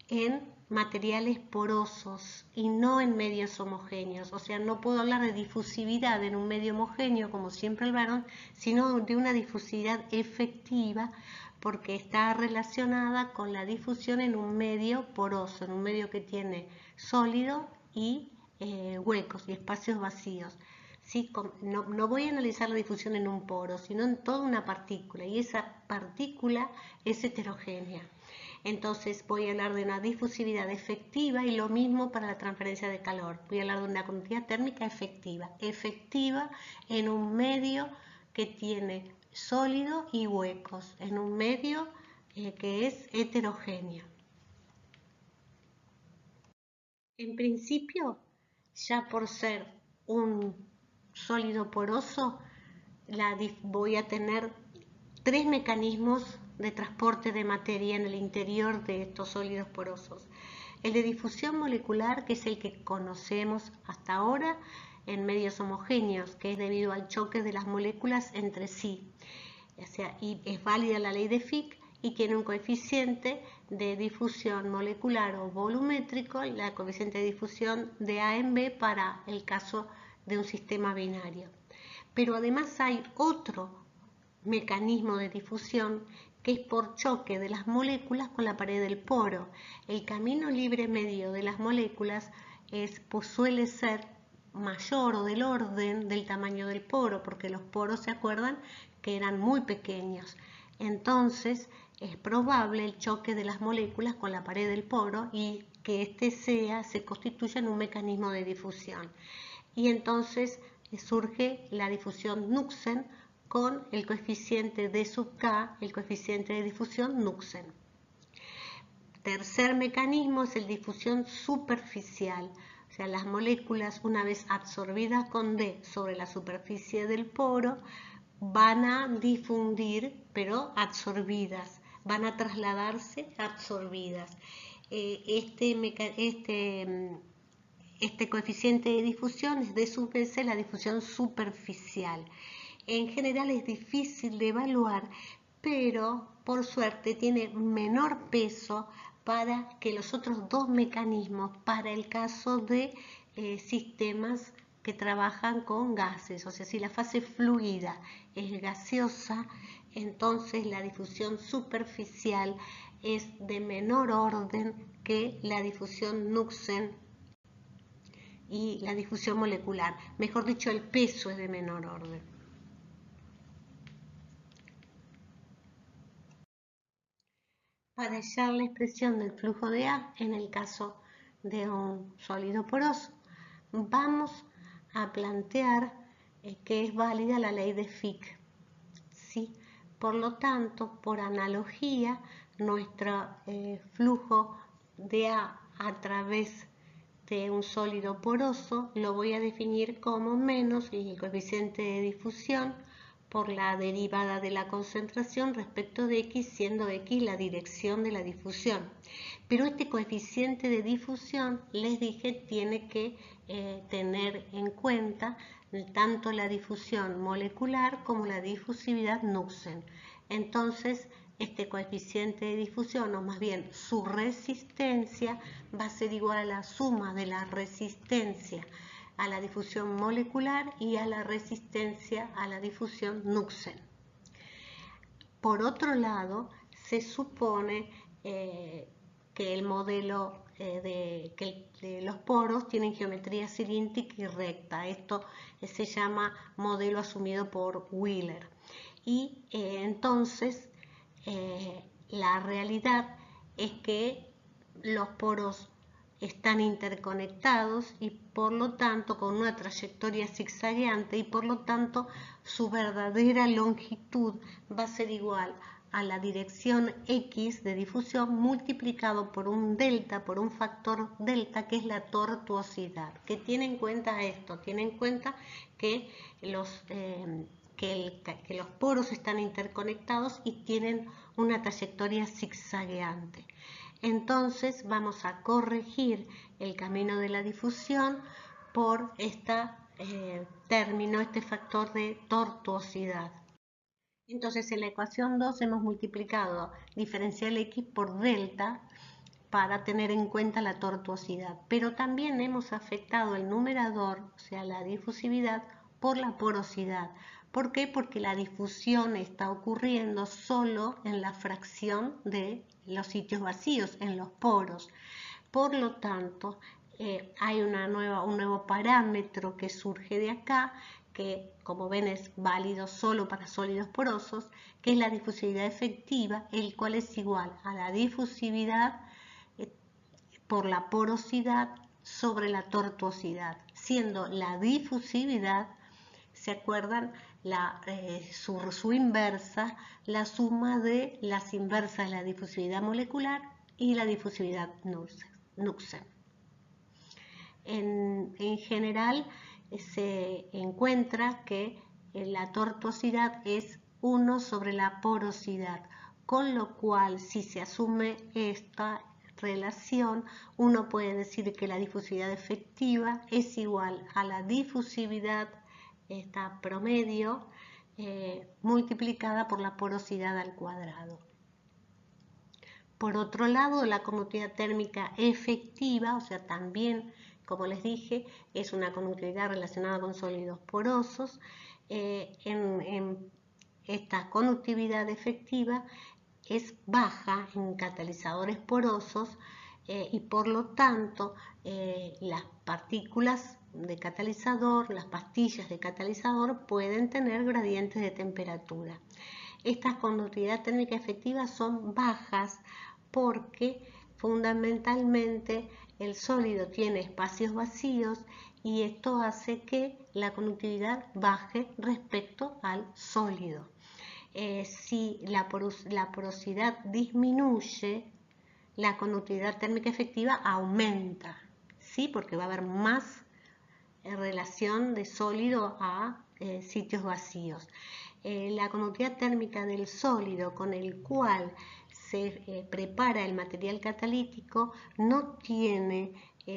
en materiales porosos y no en medios homogéneos. O sea, no puedo hablar de difusividad en un medio homogéneo, como siempre hablaron, sino de una difusividad efectiva, porque está relacionada con la difusión en un medio poroso, en un medio que tiene sólido y huecos y espacios vacíos. ¿Sí? No voy a analizar la difusión en un poro, sino en toda una partícula, y esa partícula es heterogénea. Entonces voy a hablar de una difusividad efectiva y lo mismo para la transferencia de calor. Voy a hablar de una conductividad térmica efectiva en un medio que tiene sólido y huecos, en un medio que es heterogéneo. En principio, ya por ser un sólido poroso, voy a tener 3 mecanismos de transporte de materia en el interior de estos sólidos porosos. El de difusión molecular, que es el que conocemos hasta ahora en medios homogéneos, que es debido al choque de las moléculas entre sí. O sea, y es válida la ley de Fick y tiene un coeficiente de difusión molecular o volumétrico, la coeficiente de difusión de A en B para el caso de un sistema binario. Pero además hay otro mecanismo de difusión que es por choque de las moléculas con la pared del poro. El camino libre medio de las moléculas suele ser mayor o del orden del tamaño del poro, porque los poros, se acuerdan, que eran muy pequeños. Entonces es probable el choque de las moléculas con la pared del poro y que se constituya en un mecanismo de difusión. Y entonces surge la difusión Knuxen con el coeficiente D sub K, el coeficiente de difusión Knuxen. Tercer mecanismo es el difusión superficial. O sea, las moléculas, una vez absorbidas con D sobre la superficie del poro, van a difundir, pero absorbidas, van a trasladarse absorbidas. Este coeficiente de difusión es D sub S, la difusión superficial. En general es difícil de evaluar, pero por suerte tiene menor peso para que los otros dos mecanismos para el caso de sistemas que trabajan con gases. O sea, si la fase fluida es gaseosa, entonces la difusión superficial es de menor orden que la difusión Knuxen y la difusión molecular. Mejor dicho, el peso es de menor orden. Para hallar la expresión del flujo de A en el caso de un sólido poroso, vamos a plantear que es válida la ley de Fick. ¿Sí? Por lo tanto, por analogía, nuestro flujo de A través de un sólido poroso lo voy a definir como menos el coeficiente de difusión por la derivada de la concentración respecto de X, siendo X la dirección de la difusión. Pero este coeficiente de difusión, les dije, tiene que tener en cuenta tanto la difusión molecular como la difusividad Knudsen. Entonces, este coeficiente de difusión, o más bien su resistencia, va a ser igual a la suma de la resistencia a la difusión molecular y a la resistencia a la difusión Knudsen. Por otro lado, se supone que el modelo de los poros tienen geometría cilíndrica y recta. Esto se llama modelo asumido por Wheeler. Y entonces la realidad es que los poros están interconectados y por lo tanto con una trayectoria zigzagueante, y por lo tanto su verdadera longitud va a ser igual a la dirección X de difusión multiplicado por un delta, por un factor delta, que es la tortuosidad. Que tiene en cuenta esto, tiene en cuenta que los poros están interconectados y tienen una trayectoria zigzagueante. Entonces vamos a corregir el camino de la difusión por este factor de tortuosidad. Entonces en la ecuación 2 hemos multiplicado diferencial X por delta para tener en cuenta la tortuosidad, pero también hemos afectado el numerador, o sea la difusividad, por la porosidad. ¿Por qué? Porque la difusión está ocurriendo solo en la fracción de los sitios vacíos, en los poros. Por lo tanto, hay un nuevo parámetro que surge de acá, que como ven es válido solo para sólidos porosos, que es la difusividad efectiva, el cual es igual a la difusividad por la porosidad sobre la tortuosidad, siendo la difusividad, ¿se acuerdan? Su inversa, la suma de las inversas de la difusividad molecular y la difusividad Knudsen. En general se encuentra que la tortuosidad es 1 sobre la porosidad, con lo cual si se asume esta relación, uno puede decir que la difusividad efectiva es igual a la difusividad promedio multiplicada por la porosidad al cuadrado. Por otro lado, la conductividad térmica efectiva, o sea, también, como les dije, es una conductividad relacionada con sólidos porosos. En esta conductividad efectiva es baja en catalizadores porosos y por lo tanto las partículas de catalizador, las pastillas de catalizador pueden tener gradientes de temperatura. Estas conductividad térmica efectiva son bajas porque fundamentalmente el sólido tiene espacios vacíos y esto hace que la conductividad baje respecto al sólido. Si la porosidad disminuye, la conductividad térmica efectiva aumenta, ¿sí? Porque va a haber más relación de sólido a sitios vacíos. La conductividad térmica del sólido con el cual se prepara el material catalítico no tiene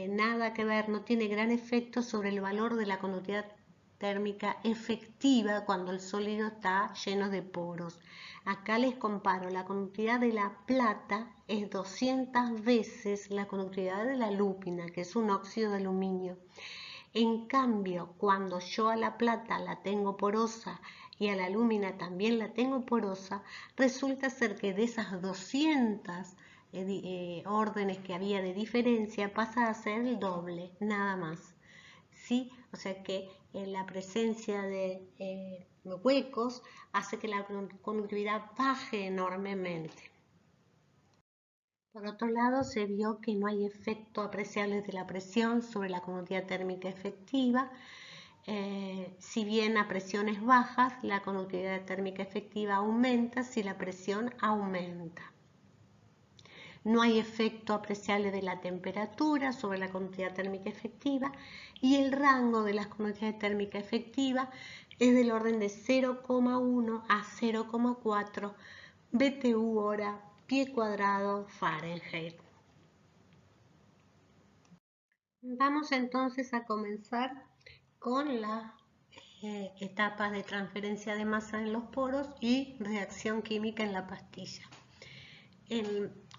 nada que ver, no tiene gran efecto sobre el valor de la conductividad térmica efectiva cuando el sólido está lleno de poros. Acá les comparo, la conductividad de la plata es 200 veces la conductividad de la lúpina, que es un óxido de aluminio. En cambio, cuando yo a la plata la tengo porosa y a la lúmina también la tengo porosa, resulta ser que de esas 200 órdenes que había de diferencia pasa a ser el doble, nada más. ¿Sí? O sea que la presencia de huecos hace que la conductividad baje enormemente. Por otro lado, se vio que no hay efecto apreciable de la presión sobre la conductividad térmica efectiva. Si bien a presiones bajas, la conductividad térmica efectiva aumenta si la presión aumenta. no hay efecto apreciable de la temperatura sobre la conductividad térmica efectiva y el rango de las conductividades térmicas efectivas es del orden de 0,1 a 0,4 BTU hora pie cuadrado Fahrenheit. Vamos entonces a comenzar con las etapas de transferencia de masa en los poros y reacción química en la pastilla.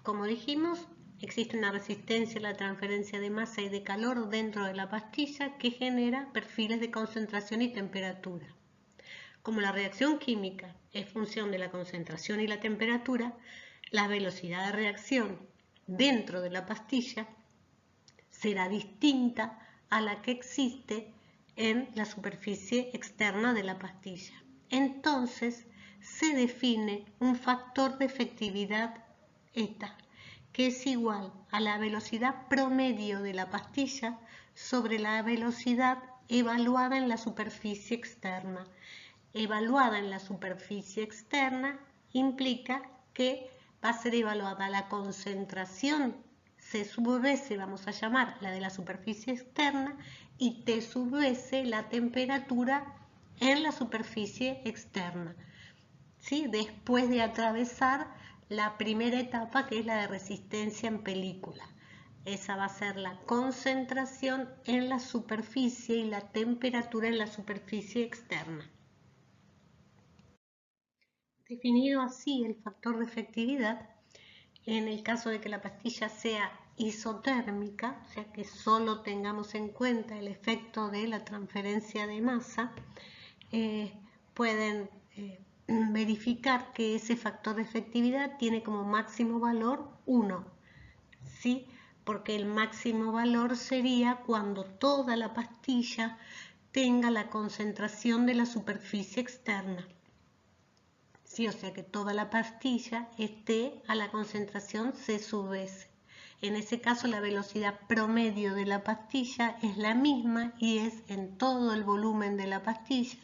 Como dijimos, existe una resistencia a la transferencia de masa y de calor dentro de la pastilla que genera perfiles de concentración y temperatura. Como la reacción química es función de la concentración y la temperatura, la velocidad de reacción dentro de la pastilla será distinta a la que existe en la superficie externa de la pastilla. Entonces, se define un factor de efectividad eta, que es igual a la velocidad promedio de la pastilla sobre la velocidad evaluada en la superficie externa. Evaluada en la superficie externa implica que va a ser evaluada la concentración C sub S, vamos a llamar la de la superficie externa, y T sub S, la temperatura en la superficie externa, ¿sí? Después de atravesar la primera etapa, que es la de resistencia en película. Esa va a ser la concentración en la superficie y la temperatura en la superficie externa. Definido así el factor de efectividad, en el caso de que la pastilla sea isotérmica, o sea que solo tengamos en cuenta el efecto de la transferencia de masa, pueden verificar que ese factor de efectividad tiene como máximo valor 1, ¿sí? Porque el máximo valor sería cuando toda la pastilla tenga la concentración de la superficie externa. Sí, o sea que toda la pastilla esté a la concentración C sub S. En ese caso la velocidad promedio de la pastilla es la misma y es en todo el volumen de la pastilla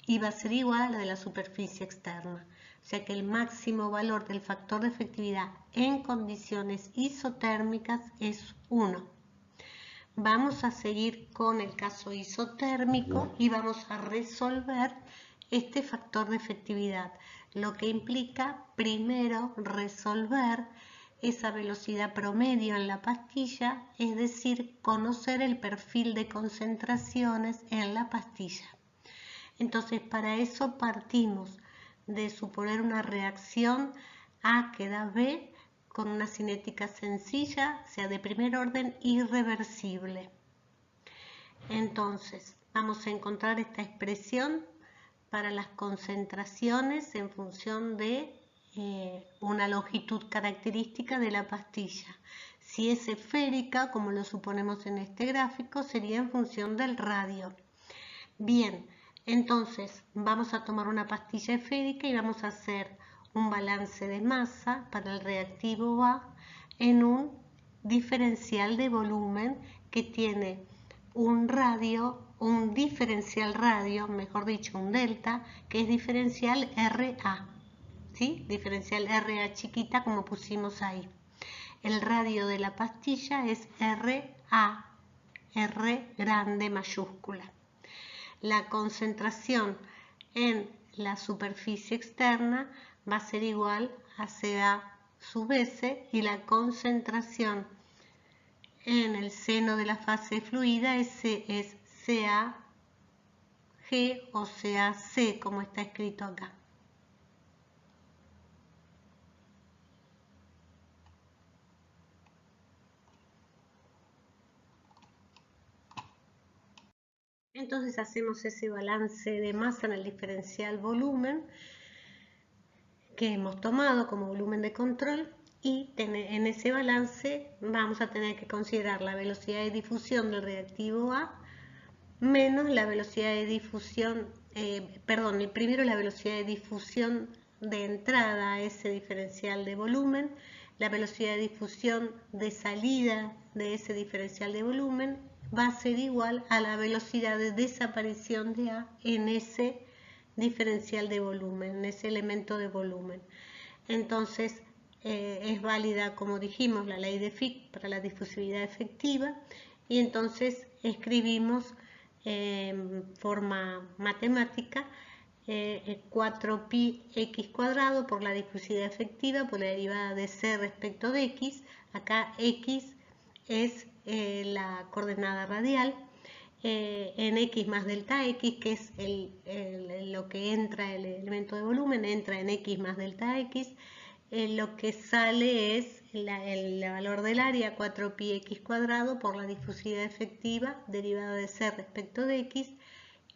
y va a ser igual a la de la superficie externa. O sea que el máximo valor del factor de efectividad en condiciones isotérmicas es 1. Vamos a seguir con el caso isotérmico y vamos a resolver este factor de efectividad, lo que implica primero resolver esa velocidad promedio en la pastilla, es decir, conocer el perfil de concentraciones en la pastilla. Entonces, para eso partimos de suponer una reacción A que da B con una cinética sencilla, sea de primer orden, irreversible. Entonces, vamos a encontrar esta expresión para las concentraciones en función de una longitud característica de la pastilla. Si es esférica, como lo suponemos en este gráfico, sería en función del radio. Bien, entonces vamos a tomar una pastilla esférica y vamos a hacer un balance de masa para el reactivo A en un diferencial de volumen que tiene un radio, un diferencial radio, mejor dicho, un delta, que es diferencial RA, ¿sí? Diferencial RA chiquita como pusimos ahí. El radio de la pastilla es RA, R grande mayúscula. La concentración en la superficie externa va a ser igual a CA sub S y la concentración en el seno de la fase fluida es CAG o CAC, como está escrito acá. Entonces hacemos ese balance de masa en el diferencial volumen que hemos tomado como volumen de control y en ese balance vamos a tener que considerar la velocidad de difusión del reactivo A menos la velocidad de difusión, primero la velocidad de difusión de entrada a ese diferencial de volumen, la velocidad de difusión de salida de ese diferencial de volumen va a ser igual a la velocidad de desaparición de A en ese diferencial de volumen, en ese elemento de volumen. Entonces, es válida, como dijimos, la ley de Fick para la difusividad efectiva, y entonces escribimos en forma matemática 4pi x cuadrado por la difusividad efectiva por la derivada de c respecto de x. Acá x es la coordenada radial, en x más delta x, que es lo que entra, el elemento de volumen, entra en x más delta x. Lo que sale es el valor del área, 4pi x cuadrado por la difusividad efectiva derivada de c respecto de x,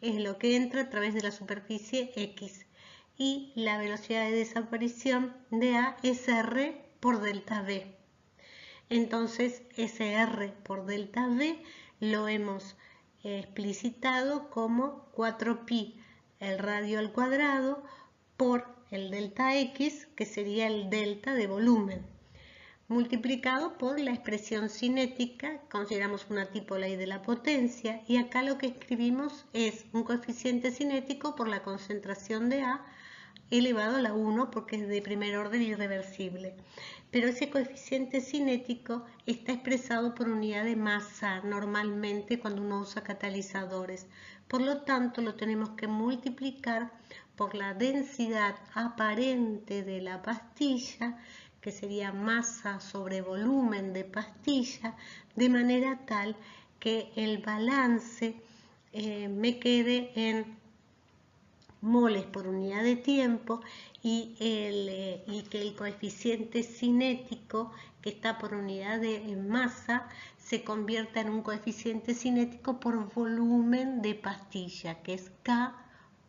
es lo que entra a través de la superficie x. Y la velocidad de desaparición de A es r por delta v. Entonces, ese r por delta v lo hemos explicitado como 4pi el radio al cuadrado por el delta x, que sería el delta de volumen, multiplicado por la expresión cinética, consideramos una tipo ley de la potencia, y acá lo que escribimos es un coeficiente cinético por la concentración de A elevado a la 1, porque es de primer orden irreversible. Pero ese coeficiente cinético está expresado por unidad de masa normalmente cuando uno usa catalizadores. Por lo tanto, lo tenemos que multiplicar por la densidad aparente de la pastilla, que sería masa sobre volumen de pastilla, de manera tal que el balance me quede en moles por unidad de tiempo y que el coeficiente cinético que está por unidad de masa se convierta en un coeficiente cinético por volumen de pastilla, que es K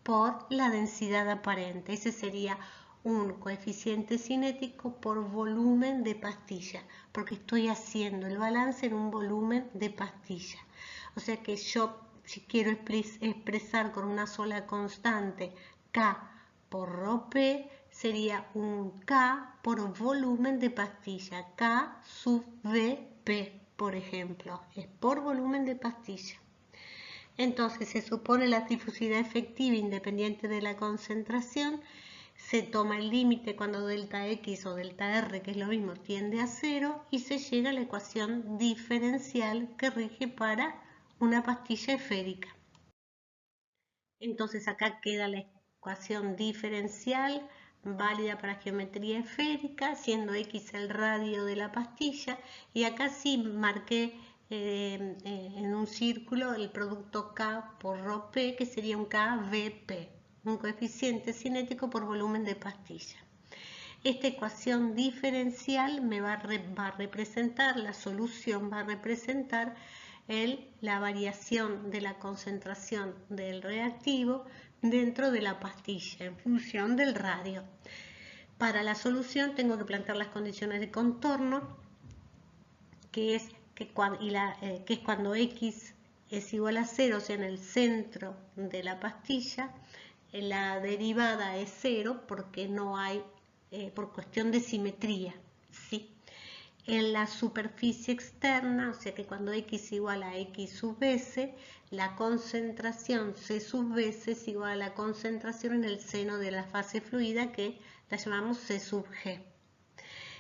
por la densidad aparente. Ese sería un coeficiente cinético por volumen de pastilla, porque estoy haciendo el balance en un volumen de pastilla. O sea que yo, si quiero expresar con una sola constante K por ρp, sería un K por volumen de pastilla, K sub Vp, por ejemplo, es por volumen de pastilla. Entonces se supone la difusividad efectiva independiente de la concentración, se toma el límite cuando delta x o delta r, que es lo mismo, tiende a 0, y se llega a la ecuación diferencial que rige para una pastilla esférica. Entonces acá queda la ecuación diferencial válida para geometría esférica, siendo x el radio de la pastilla, y acá sí marqué en un círculo el producto K por ρp, que sería un KVP, un coeficiente cinético por volumen de pastilla. Esta ecuación diferencial me va a representar, la solución va a representar la variación de la concentración del reactivo dentro de la pastilla en función del radio. Para la solución tengo que plantear las condiciones de contorno, que es cuando x es igual a 0, o sea, en el centro de la pastilla, la derivada es 0 porque no hay, por cuestión de simetría, ¿sí? En la superficie externa, o sea que cuando x igual a x sub s, la concentración c sub s es igual a la concentración en el seno de la fase fluida, que la llamamos c sub g.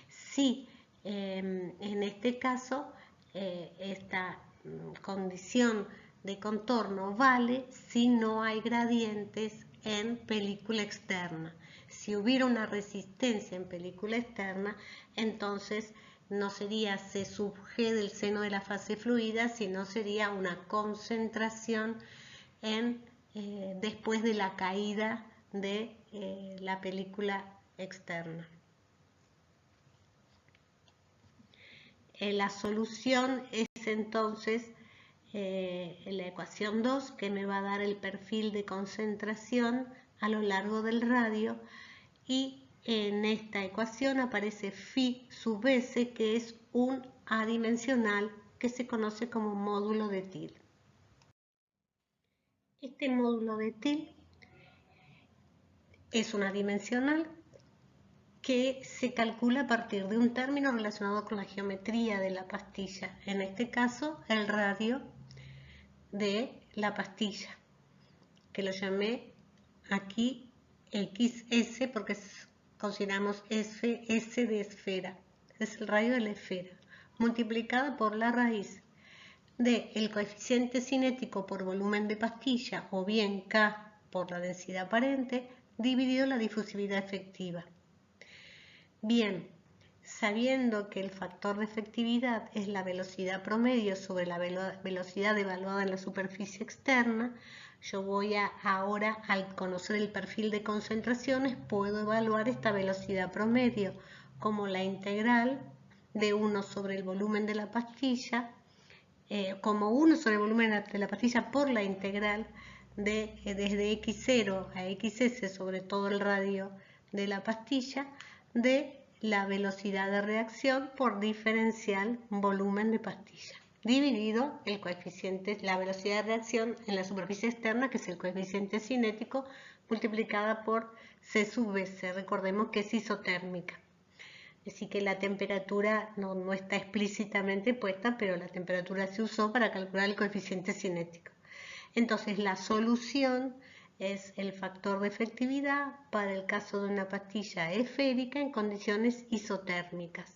Si en este caso esta condición de contorno vale si no hay gradientes en película externa. Si hubiera una resistencia en película externa, entonces no sería C sub G del seno de la fase fluida, sino sería una concentración después de la caída de la película externa. La solución es entonces la ecuación 2, que me va a dar el perfil de concentración a lo largo del radio, y en esta ecuación aparece phi sub s, que es un adimensional que se conoce como módulo de Thiele. Este módulo de Thiele es un adimensional que se calcula a partir de un término relacionado con la geometría de la pastilla, en este caso el radio de la pastilla, que lo llamé aquí XS porque consideramos S de esfera, es el radio de la esfera, multiplicada por la raíz de el coeficiente cinético por volumen de pastilla o bien K por la densidad aparente dividido la difusividad efectiva. Bien, sabiendo que el factor de efectividad es la velocidad promedio sobre la velocidad evaluada en la superficie externa, yo voy ahora, al conocer el perfil de concentraciones, puedo evaluar esta velocidad promedio como la integral de 1 sobre el volumen de la pastilla, como 1 sobre el volumen de la pastilla por la integral de desde x0 a xs sobre todo el radio de la pastilla de la velocidad de reacción por diferencial volumen de pastilla, dividido el coeficiente, la velocidad de reacción en la superficie externa, que es el coeficiente cinético, multiplicada por C sub Bc. Recordemos que es isotérmica. Así que la temperatura no está explícitamente puesta, pero la temperatura se usó para calcular el coeficiente cinético. Entonces la solución es el factor de efectividad para el caso de una pastilla esférica en condiciones isotérmicas.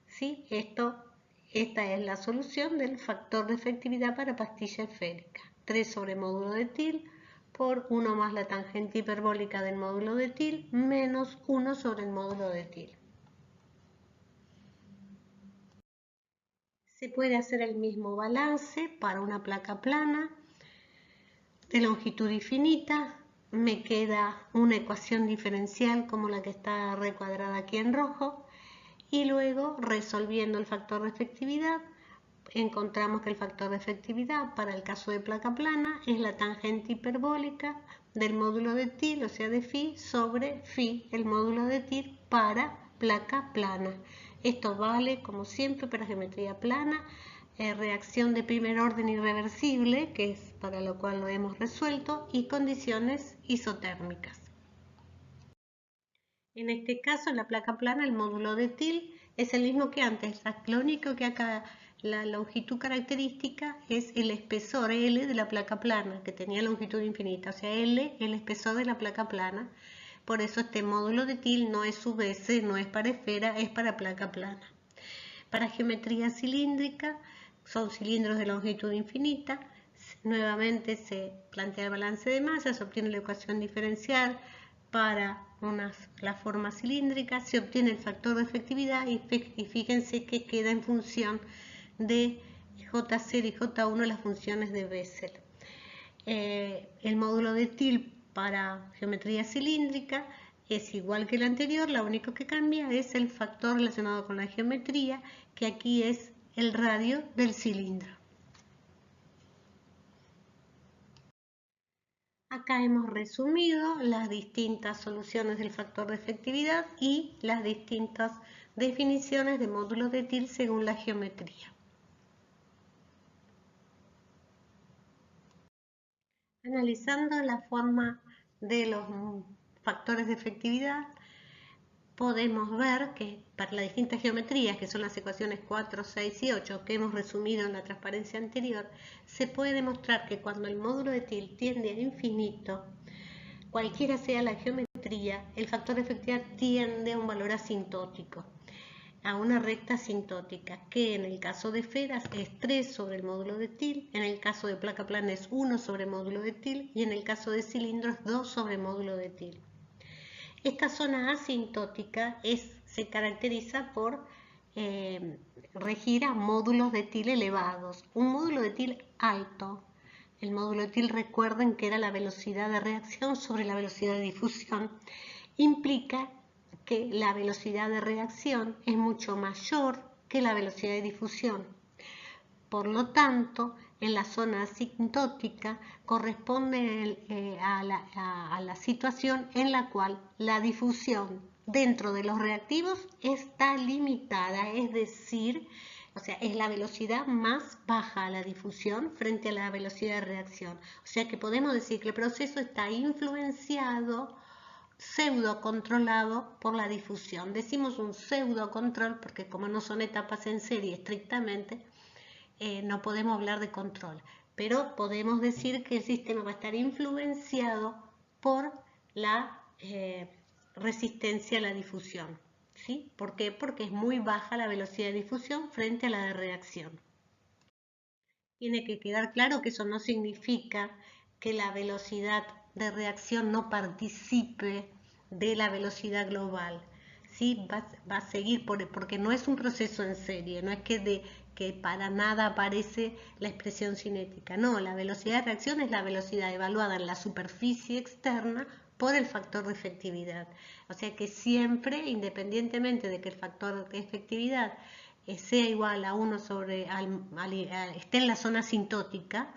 ¿Sí? Esta es la solución del factor de efectividad para pastilla esférica. 3 sobre módulo de TIL por 1 más la tangente hiperbólica del módulo de TIL menos 1 sobre el módulo de TIL. Se puede hacer el mismo balance para una placa plana de longitud infinita. Me queda una ecuación diferencial como la que está recuadrada aquí en rojo, y luego, resolviendo el factor de efectividad, encontramos que el factor de efectividad para el caso de placa plana es la tangente hiperbólica del módulo de TIL, o sea de phi, sobre phi, el módulo de TIL para placa plana. Esto vale, como siempre, para geometría plana, reacción de primer orden irreversible, que es para lo cual lo hemos resuelto, y condiciones isotérmicas. En este caso, en la placa plana, el módulo de TIL es el mismo que antes. Lo único que acá la longitud característica es el espesor L de la placa plana, que tenía longitud infinita. O sea, L, el espesor de la placa plana. Por eso este módulo de TIL no es sub S, no es para esfera, es para placa plana. Para geometría cilíndrica, son cilindros de longitud infinita. Nuevamente se plantea el balance de masa, se obtiene la ecuación diferencial para la forma cilíndrica, se obtiene el factor de efectividad y fíjense que queda en función de J0 y J1 las funciones de Bessel. El módulo de TIL para geometría cilíndrica es igual que el anterior, lo único que cambia es el factor relacionado con la geometría, que aquí es el radio del cilindro. Acá hemos resumido las distintas soluciones del factor de efectividad y las distintas definiciones de módulo de TIL según la geometría. Analizando la forma de los factores de efectividad, podemos ver que para las distintas geometrías, que son las ecuaciones 4, 6 y 8, que hemos resumido en la transparencia anterior, se puede demostrar que cuando el módulo de TIL tiende a infinito, cualquiera sea la geometría, el factor de efectividad tiende a un valor asintótico, a una recta asintótica, que en el caso de esferas es 3 sobre el módulo de TIL, en el caso de placa plana es 1 sobre el módulo de TIL y en el caso de cilindro es 2 sobre el módulo de TIL. Esta zona asintótica se caracteriza por regir a módulos de TIL elevados. Un módulo de TIL alto, el módulo de TIL, recuerden que era la velocidad de reacción sobre la velocidad de difusión, implica que la velocidad de reacción es mucho mayor que la velocidad de difusión. Por lo tanto, en la zona asintótica corresponde a la situación en la cual la difusión dentro de los reactivos está limitada, es decir, o sea, es la velocidad más baja a la difusión frente a la velocidad de reacción. O sea que podemos decir que el proceso está influenciado, pseudo controlado por la difusión. Decimos un pseudo control porque como no son etapas en serie estrictamente, no podemos hablar de control, pero podemos decir que el sistema va a estar influenciado por la resistencia a la difusión. ¿Sí? ¿Por qué? Porque es muy baja la velocidad de difusión frente a la de reacción. Tiene que quedar claro que eso no significa que la velocidad de reacción no participe de la velocidad global. ¿Sí? Va a seguir porque no es un proceso en serie, no es que para nada aparece la expresión cinética. No, la velocidad de reacción es la velocidad evaluada en la superficie externa por el factor de efectividad. O sea que siempre, independientemente de que el factor de efectividad sea igual a 1 sobre, esté en la zona asintótica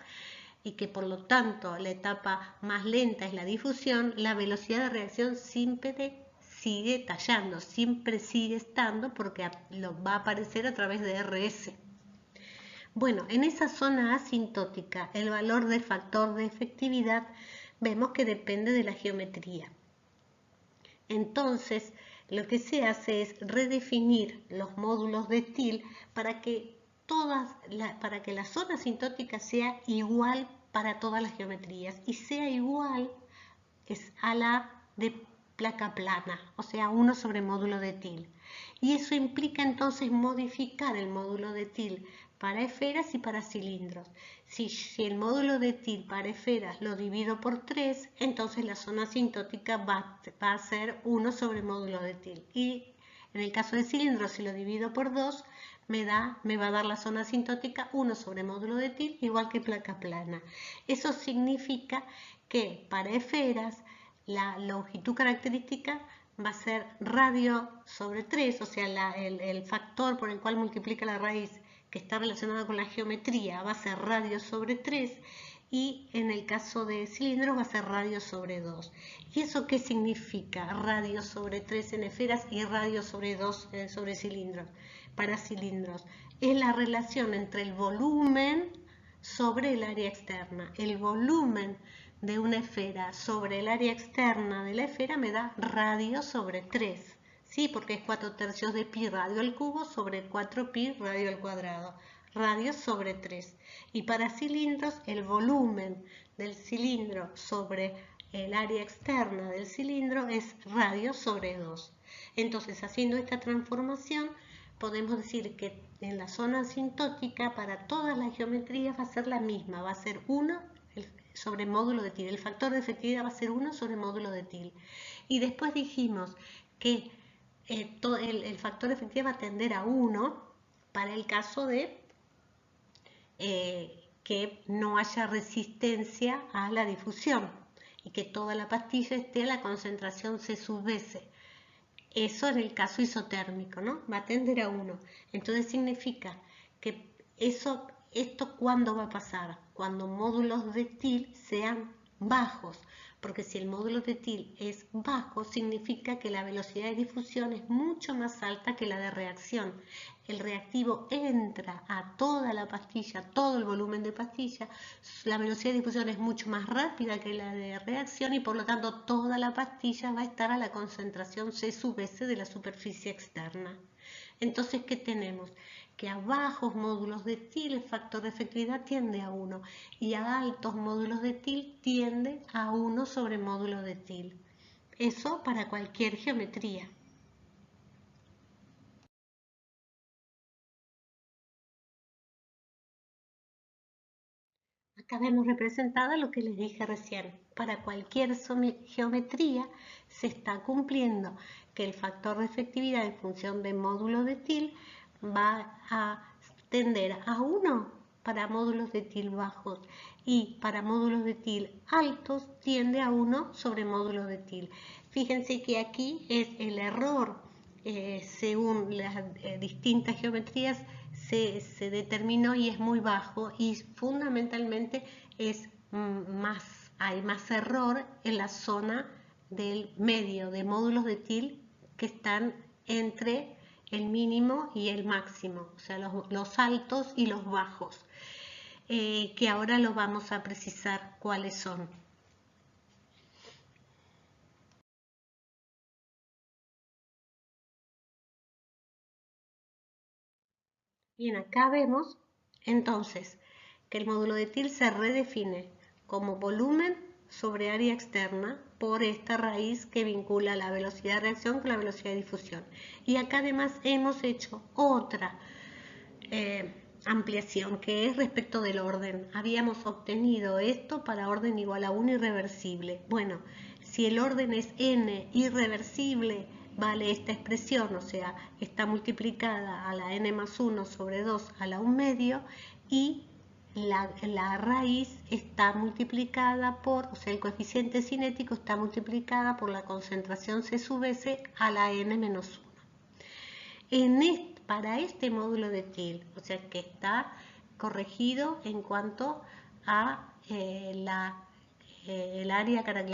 y que por lo tanto la etapa más lenta es la difusión, la velocidad de reacción siempre sigue tallando, siempre sigue estando porque lo va a aparecer a través de RS. Bueno, en esa zona asintótica el valor del factor de efectividad vemos que depende de la geometría. Entonces, lo que se hace es redefinir los módulos de TIL para que la zona asintótica sea igual para todas las geometrías y sea igual a la de placa plana, o sea, 1 sobre módulo de TIL. Y eso implica entonces modificar el módulo de TIL para esferas y para cilindros. Si el módulo de TIL para esferas lo divido por 3, entonces la zona asintótica va a ser 1 sobre módulo de TIL. Y en el caso de cilindros, si lo divido por 2, me va a dar la zona asintótica 1 sobre módulo de TIL, igual que placa plana. Eso significa que para esferas la longitud característica va a ser radio sobre 3, o sea, el factor por el cual multiplica la raíz que está relacionado con la geometría va a ser radio sobre 3 y en el caso de cilindros va a ser radio sobre 2. ¿Y eso qué significa? Radio sobre 3 en esferas y radio sobre 2 sobre cilindros. Para cilindros es la relación entre el volumen sobre el área externa. El volumen de una esfera sobre el área externa de la esfera me da radio sobre 3. Sí, porque es 4/3 de pi radio al cubo sobre 4 pi radio al cuadrado. Radio sobre 3. Y para cilindros, el volumen del cilindro sobre el área externa del cilindro es radio sobre 2. Entonces, haciendo esta transformación, podemos decir que en la zona asintótica para todas las geometrías va a ser la misma, va a ser 1 sobre módulo de TIL. El factor de efectividad va a ser 1 sobre módulo de TIL. Y después dijimos que el factor de efectividad va a tender a 1 para el caso de que no haya resistencia a la difusión y que toda la pastilla esté a la concentración C sub S. Eso en el caso isotérmico, ¿no? Va a tender a 1. Entonces significa que esto ¿cuándo va a pasar? Cuando módulos de TIL sean bajos, porque si el módulo de TIL es bajo, significa que la velocidad de difusión es mucho más alta que la de reacción. El reactivo entra a toda la pastilla, todo el volumen de pastilla, la velocidad de difusión es mucho más rápida que la de reacción y por lo tanto toda la pastilla va a estar a la concentración C sub S de la superficie externa. Entonces, ¿qué tenemos? Que a bajos módulos de TIL el factor de efectividad tiende a 1 y a altos módulos de TIL tiende a 1 sobre módulo de TIL. Eso para cualquier geometría. Acá vemos representada lo que les dije recién. Para cualquier geometría se está cumpliendo que el factor de efectividad en función de módulo de TIL va a tender a 1 para módulos de TIL bajos y para módulos de TIL altos tiende a 1 sobre módulos de TIL. Fíjense que aquí es el error según las distintas geometrías se determinó y es muy bajo y fundamentalmente hay más error en la zona del medio de módulos de TIL que están entre el mínimo y el máximo, o sea, los altos y los bajos, que ahora lo vamos a precisar cuáles son. Bien, acá vemos entonces que el módulo de TIL se redefine como volumen sobre área externa por esta raíz que vincula la velocidad de reacción con la velocidad de difusión. Y acá además hemos hecho otra ampliación, que es respecto del orden. Habíamos obtenido esto para orden igual a 1 irreversible. Bueno, si el orden es n irreversible, vale esta expresión, o sea, está multiplicada a la n más 1 sobre 2 a la 1 medio, y la raíz está multiplicada por, o sea, el coeficiente cinético está multiplicada por la concentración C sub S a la n menos 1. Para este módulo de TIL, o sea que está corregido en cuanto a la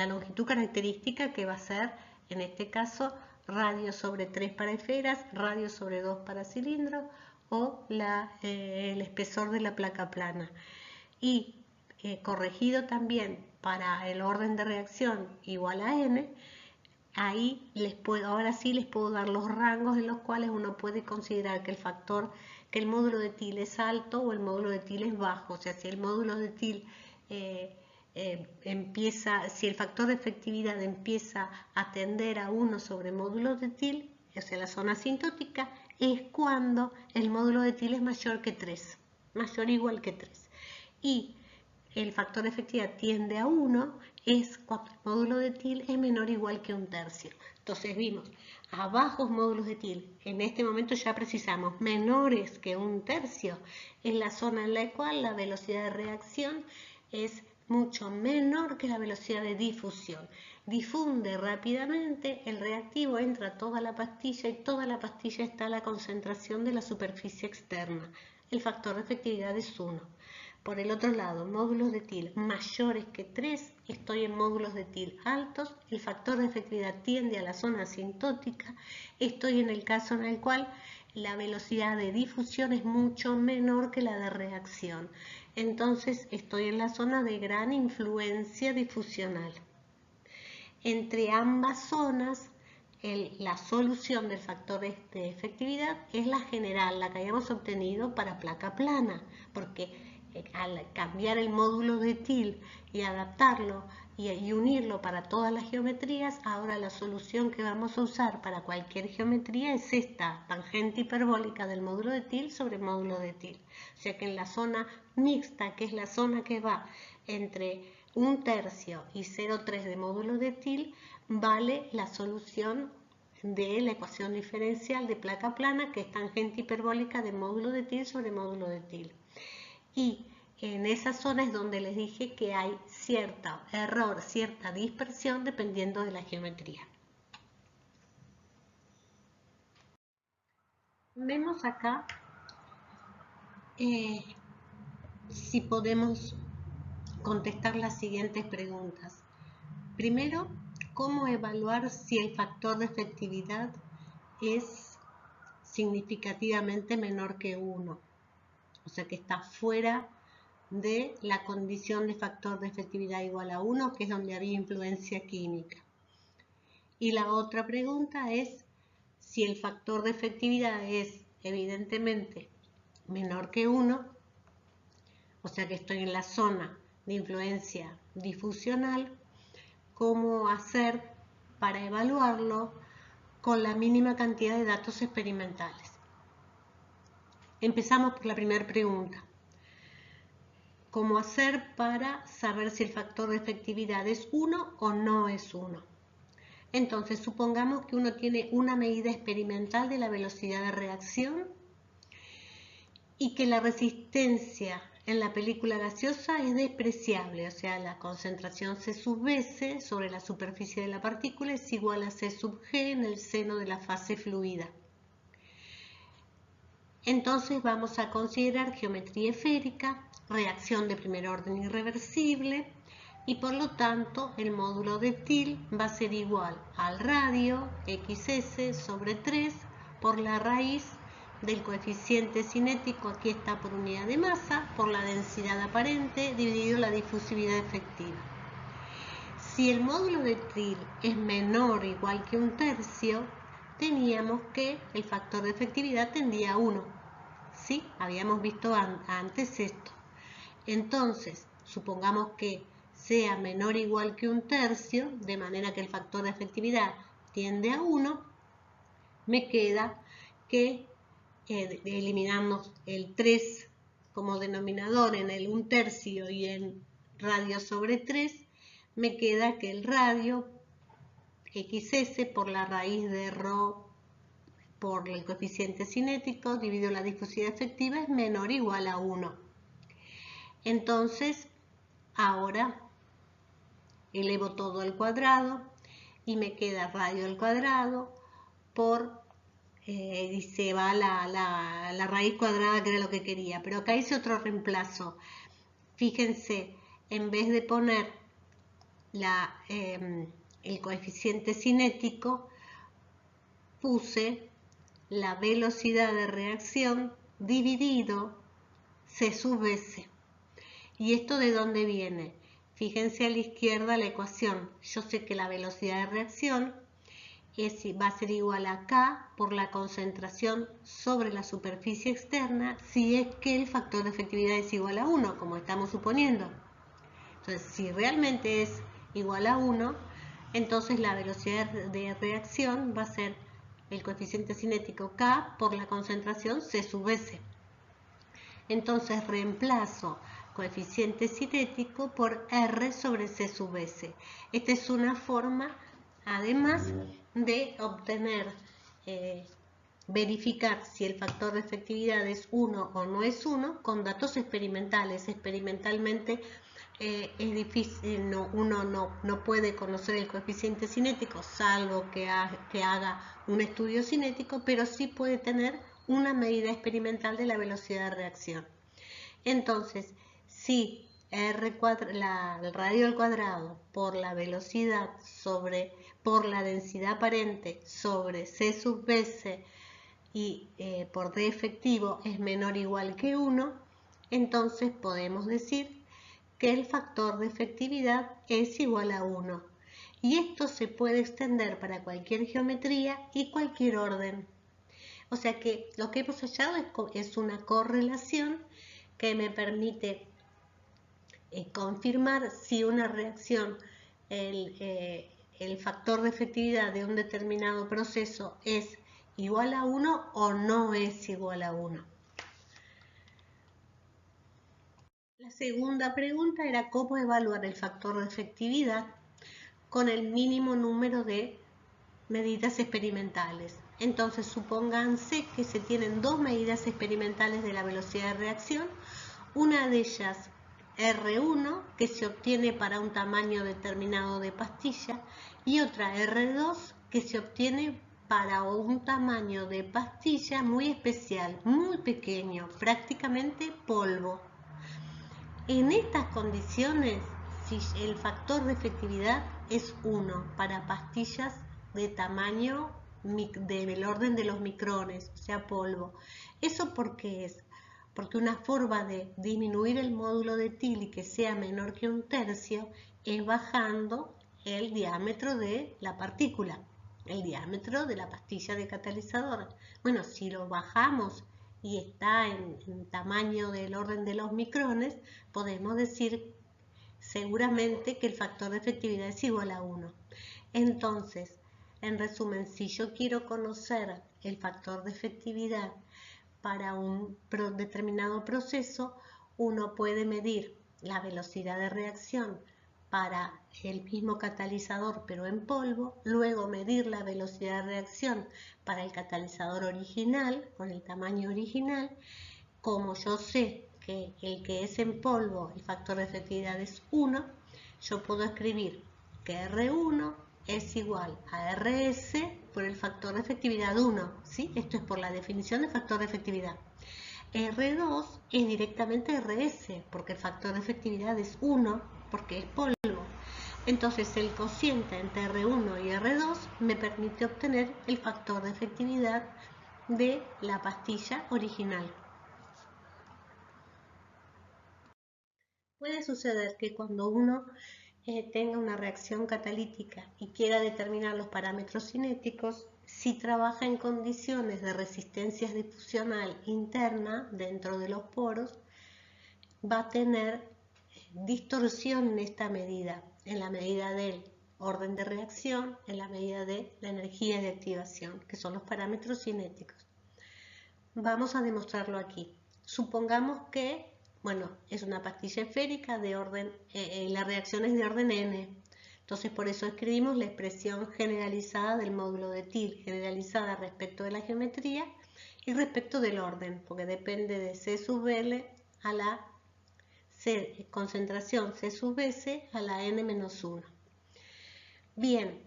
longitud característica, que va a ser, en este caso, radio sobre 3 para esferas, radio sobre 2 para cilindros, o el espesor de la placa plana. Y corregido también para el orden de reacción igual a n. Ahí ahora sí les puedo dar los rangos en los cuales uno puede considerar que el módulo de TIL es alto o el módulo de TIL es bajo. O sea, si el módulo de TIL si el factor de efectividad empieza a tender a 1 sobre módulo de TIL, o sea, la zona asintótica, es cuando el módulo de TIL es mayor que 3, mayor o igual que 3. Y el factor de efectividad tiende a 1 es cuando el módulo de TIL es menor o igual que 1/3. Entonces vimos a bajos módulos de TIL, en este momento ya precisamos menores que 1/3, es la zona en la cual la velocidad de reacción es mucho menor que la velocidad de difusión. Difunde rápidamente, el reactivo entra a toda la pastilla y toda la pastilla está a la concentración de la superficie externa. El factor de efectividad es 1. Por el otro lado, módulos de TIL mayores que 3, estoy en módulos de TIL altos, el factor de efectividad tiende a la zona asintótica, estoy en el caso en el cual la velocidad de difusión es mucho menor que la de reacción. Entonces estoy en la zona de gran influencia difusional. Entre ambas zonas, la solución del factor de efectividad es la general, la que hayamos obtenido para placa plana, porque al cambiar el módulo de TIL y adaptarlo y unirlo para todas las geometrías, ahora la solución que vamos a usar para cualquier geometría es esta, tangente hiperbólica del módulo de TIL sobre el módulo de TIL. O sea que en la zona mixta, que es la zona que va entre 1/3 y 0,3 de módulo de TIL, vale la solución de la ecuación diferencial de placa plana, que es tangente hiperbólica de módulo de TIL sobre módulo de TIL. Y en esa zona es donde les dije que hay cierto error, cierta dispersión dependiendo de la geometría. Vemos acá si podemos contestar las siguientes preguntas. Primero, ¿cómo evaluar si el factor de efectividad es significativamente menor que 1? O sea, que está fuera de la condición de factor de efectividad igual a 1, que es donde había influencia química. Y la otra pregunta es si el factor de efectividad es evidentemente menor que 1, o sea que estoy en la zona de influencia difusional, ¿cómo hacer para evaluarlo con la mínima cantidad de datos experimentales? Empezamos por la primera pregunta. ¿Cómo hacer para saber si el factor de efectividad es 1 o no es 1? Entonces, supongamos que uno tiene una medida experimental de la velocidad de reacción y que la resistencia en la película gaseosa es despreciable, o sea, la concentración C sub S sobre la superficie de la partícula es igual a C sub G en el seno de la fase fluida. Entonces vamos a considerar geometría esférica, reacción de primer orden irreversible, y por lo tanto el módulo de TIL va a ser igual al radio XS sobre 3 por la raíz del coeficiente cinético, aquí está por unidad de masa, por la densidad aparente dividido la difusividad efectiva. Si el módulo de TIL es menor o igual que 1/3, teníamos que el factor de efectividad tendía a 1. ¿Sí? Habíamos visto antes esto. Entonces, supongamos que sea menor o igual que 1/3, de manera que el factor de efectividad tiende a 1, me queda que eliminamos el 3 como denominador en el 1/3 y en radio sobre 3, me queda que el radio xs por la raíz de ρ por el coeficiente cinético dividido la difusividad efectiva es menor o igual a 1. Entonces, ahora elevo todo al cuadrado y me queda radio al cuadrado por, y se va la raíz cuadrada, que era lo que quería. Pero acá hice otro reemplazo. Fíjense, en vez de poner el coeficiente cinético, puse la velocidad de reacción dividido C sub S. ¿Y esto de dónde viene? Fíjense a la izquierda la ecuación. Yo sé que la velocidad de reacción va a ser igual a K por la concentración sobre la superficie externa si es que el factor de efectividad es igual a 1, como estamos suponiendo. Entonces, si realmente es igual a 1, entonces la velocidad de reacción va a ser el coeficiente cinético K por la concentración C sub S. Entonces reemplazo coeficiente cinético por R sobre C sub S. Esta es una forma, además, de obtener, verificar si el factor de efectividad es 1 o no es 1 con datos experimentales. Experimentalmente es difícil, uno no puede conocer el coeficiente cinético, salvo que haga un estudio cinético, pero sí puede tener una medida experimental de la velocidad de reacción. Entonces, si el radio al cuadrado por la velocidad por la densidad aparente sobre C sub S y por D efectivo es menor o igual que 1, entonces podemos decir que el factor de efectividad es igual a 1. Y esto se puede extender para cualquier geometría y cualquier orden. O sea que lo que hemos hallado es una correlación que me permite confirmar si una reacción, el factor de efectividad de un determinado proceso es igual a 1 o no es igual a 1. La segunda pregunta era cómo evaluar el factor de efectividad con el mínimo número de medidas experimentales. Entonces, supónganse que se tienen dos medidas experimentales de la velocidad de reacción, una de ellas R1, que se obtiene para un tamaño determinado de pastilla, y otra R2, que se obtiene para un tamaño de pastilla muy especial, muy pequeño, prácticamente polvo. En estas condiciones, si el factor de efectividad es 1 para pastillas de tamaño del orden de los micrones, o sea, polvo. ¿Eso por qué es? Porque una forma de disminuir el módulo de Tilly que sea menor que 1/3 es bajando el diámetro de la partícula, el diámetro de la pastilla de catalizador. Bueno, si lo bajamos y está en tamaño del orden de los micrones, podemos decir seguramente que el factor de efectividad es igual a 1. Entonces, en resumen, si yo quiero conocer el factor de efectividad para un determinado proceso, uno puede medir la velocidad de reacción para el mismo catalizador pero en polvo, luego medir la velocidad de reacción para el catalizador original, con el tamaño original. Como yo sé que el que es en polvo, el factor de efectividad es 1, yo puedo escribir que R1 es igual a RS por el factor de efectividad 1, ¿sí? Esto es por la definición de factor de efectividad. R2 es directamente RS, porque el factor de efectividad es 1, porque es polvo. Entonces el cociente entre R1 y R2 me permite obtener el factor de efectividad de la pastilla original. Puede suceder que cuando uno tenga una reacción catalítica y quiera determinar los parámetros cinéticos, si trabaja en condiciones de resistencia difusional interna dentro de los poros, va a tener distorsión en esta medida, en la medida del orden de reacción, en la medida de la energía de activación, que son los parámetros cinéticos. Vamos a demostrarlo aquí. Supongamos que, bueno, es una pastilla esférica de orden, la reacción es de orden n. Entonces por eso escribimos la expresión generalizada del módulo de TIL, generalizada respecto de la geometría y respecto del orden, porque depende de C sub L a la concentración C sub S a la n menos 1. Bien,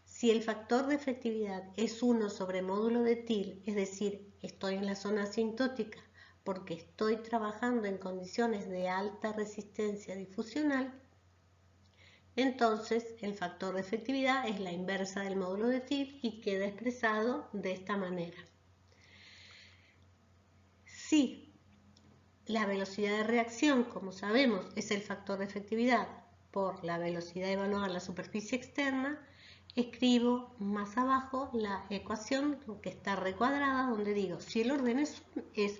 si el factor de efectividad es 1 sobre módulo de TIL, es decir, estoy en la zona asintótica porque estoy trabajando en condiciones de alta resistencia difusional, entonces el factor de efectividad es la inversa del módulo de TIL y queda expresado de esta manera. Si la velocidad de reacción, como sabemos, es el factor de efectividad por la velocidad evaluada en la superficie externa, escribo más abajo la ecuación que está recuadrada, donde digo, si el orden es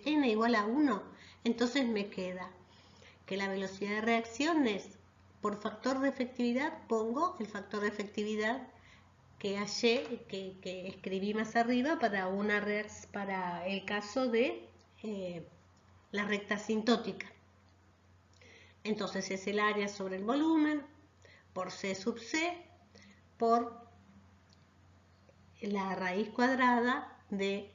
n igual a 1, entonces me queda que la velocidad de reacción es, por factor de efectividad, pongo el factor de efectividad que hallé, que escribí más arriba para el caso de la recta asintótica. Entonces es el área sobre el volumen por C sub C por la raíz cuadrada de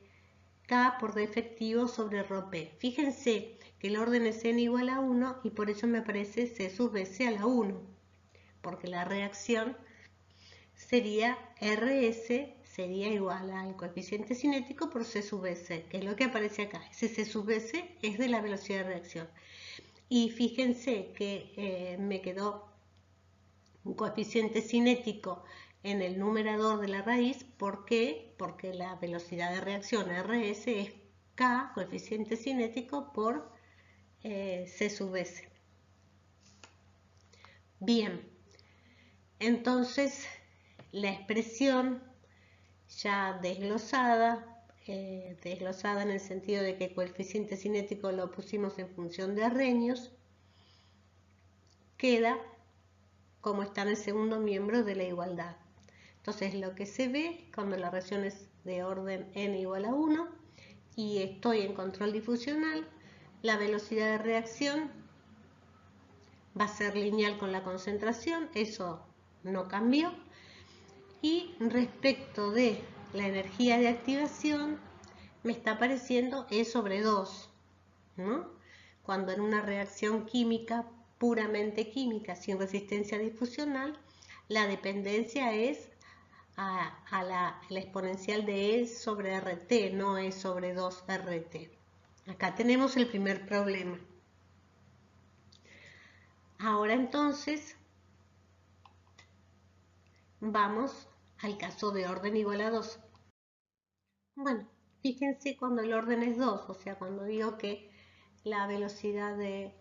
K por D efectivo sobre ρP. Fíjense que el orden es n igual a 1 y por eso me aparece C sub S a la 1, porque la reacción sería RS sería igual al coeficiente cinético por C sub S, que es lo que aparece acá. Ese C sub S es de la velocidad de reacción. Y fíjense que me quedó un coeficiente cinético en el numerador de la raíz. ¿Por qué? Porque la velocidad de reacción RS es K, coeficiente cinético, por C sub S. Bien, entonces la expresión ya desglosada en el sentido de que el coeficiente cinético lo pusimos en función de Arrhenius, queda como está en el segundo miembro de la igualdad. Entonces lo que se ve cuando la reacción es de orden n igual a 1 y estoy en control difusional, la velocidad de reacción va a ser lineal con la concentración, eso no cambió. Y respecto de la energía de activación, me está apareciendo E sobre 2, ¿no? Cuando en una reacción química, puramente química, sin resistencia difusional, la dependencia es a la exponencial de E sobre RT, no E sobre 2 RT. Acá tenemos el primer problema. Ahora entonces vamos al caso de orden igual a 2. Bueno, fíjense cuando el orden es 2, o sea, cuando digo que la velocidad de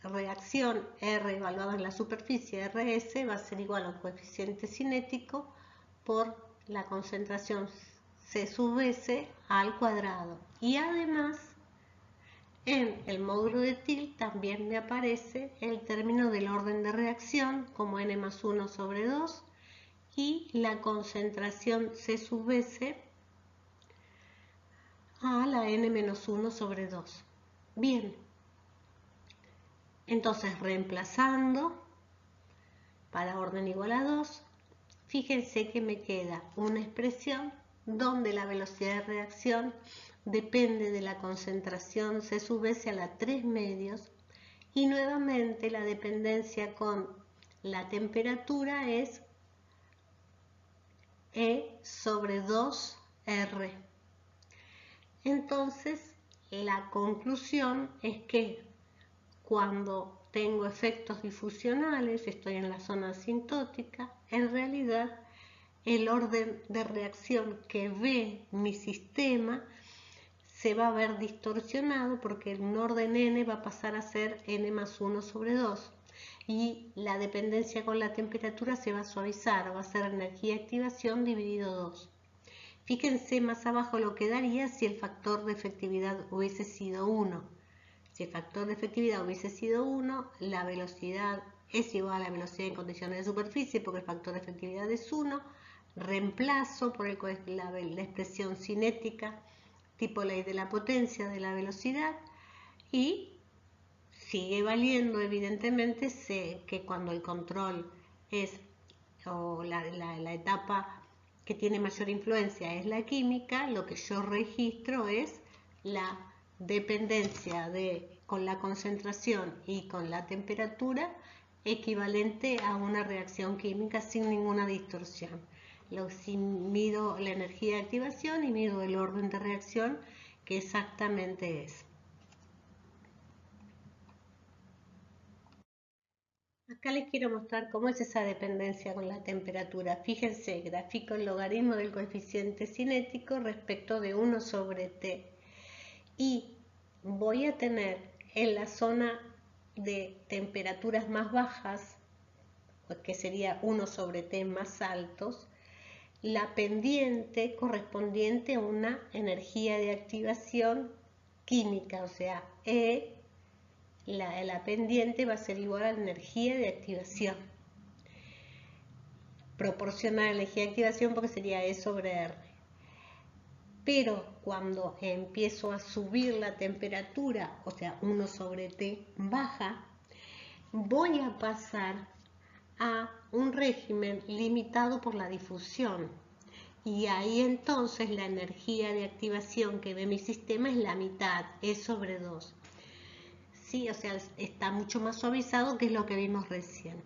reacción R evaluada en la superficie RS va a ser igual al coeficiente cinético por la concentración C sub S al cuadrado. Y además, en el módulo de TIL también me aparece el término del orden de reacción como n más 1 sobre 2 y la concentración C sub S a la n menos 1 sobre 2. Bien, entonces reemplazando para orden igual a 2, fíjense que me queda una expresión donde la velocidad de reacción depende de la concentración C sub S a la 3 medios y nuevamente la dependencia con la temperatura es E sobre 2R. Entonces la conclusión es que cuando tengo efectos difusionales, estoy en la zona asintótica, en realidad el orden de reacción que ve mi sistema se va a ver distorsionado porque en orden n va a pasar a ser n más 1 sobre 2 y la dependencia con la temperatura se va a suavizar, va a ser energía de activación dividido 2. Fíjense más abajo lo que daría si el factor de efectividad hubiese sido 1. Si el factor de efectividad hubiese sido 1, la velocidad es igual a la velocidad en condiciones de superficie porque el factor de efectividad es 1. Reemplazo por la expresión cinética tipo ley de la potencia de la velocidad y sigue valiendo, evidentemente, sé que cuando el control es, o la etapa que tiene mayor influencia es la química, lo que yo registro es la dependencia con la concentración y con la temperatura equivalente a una reacción química sin ninguna distorsión. Mido la energía de activación y mido el orden de reacción que exactamente es. Acá les quiero mostrar cómo es esa dependencia con la temperatura. Fíjense, grafico el logaritmo del coeficiente cinético respecto de 1 sobre T. Y voy a tener en la zona de temperaturas más bajas, que sería 1 sobre T más altos, la pendiente correspondiente a una energía de activación química, o sea, la pendiente va a ser igual a la energía de activación, proporcional a la energía de activación porque sería E sobre R. Pero cuando empiezo a subir la temperatura, o sea, 1 sobre T baja, voy a pasar a un régimen limitado por la difusión. Y ahí entonces la energía de activación que ve mi sistema es la mitad, E sobre 2. Sí, o sea, está mucho más suavizado, que es lo que vimos recién.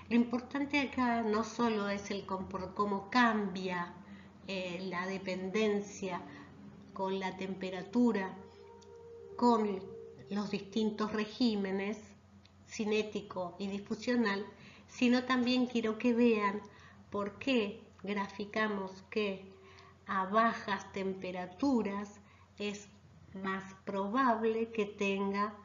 Lo importante acá no solo es cómo cambia la dependencia con la temperatura, con los distintos regímenes cinético y difusional, sino también quiero que vean por qué graficamos que a bajas temperaturas es más probable que tenga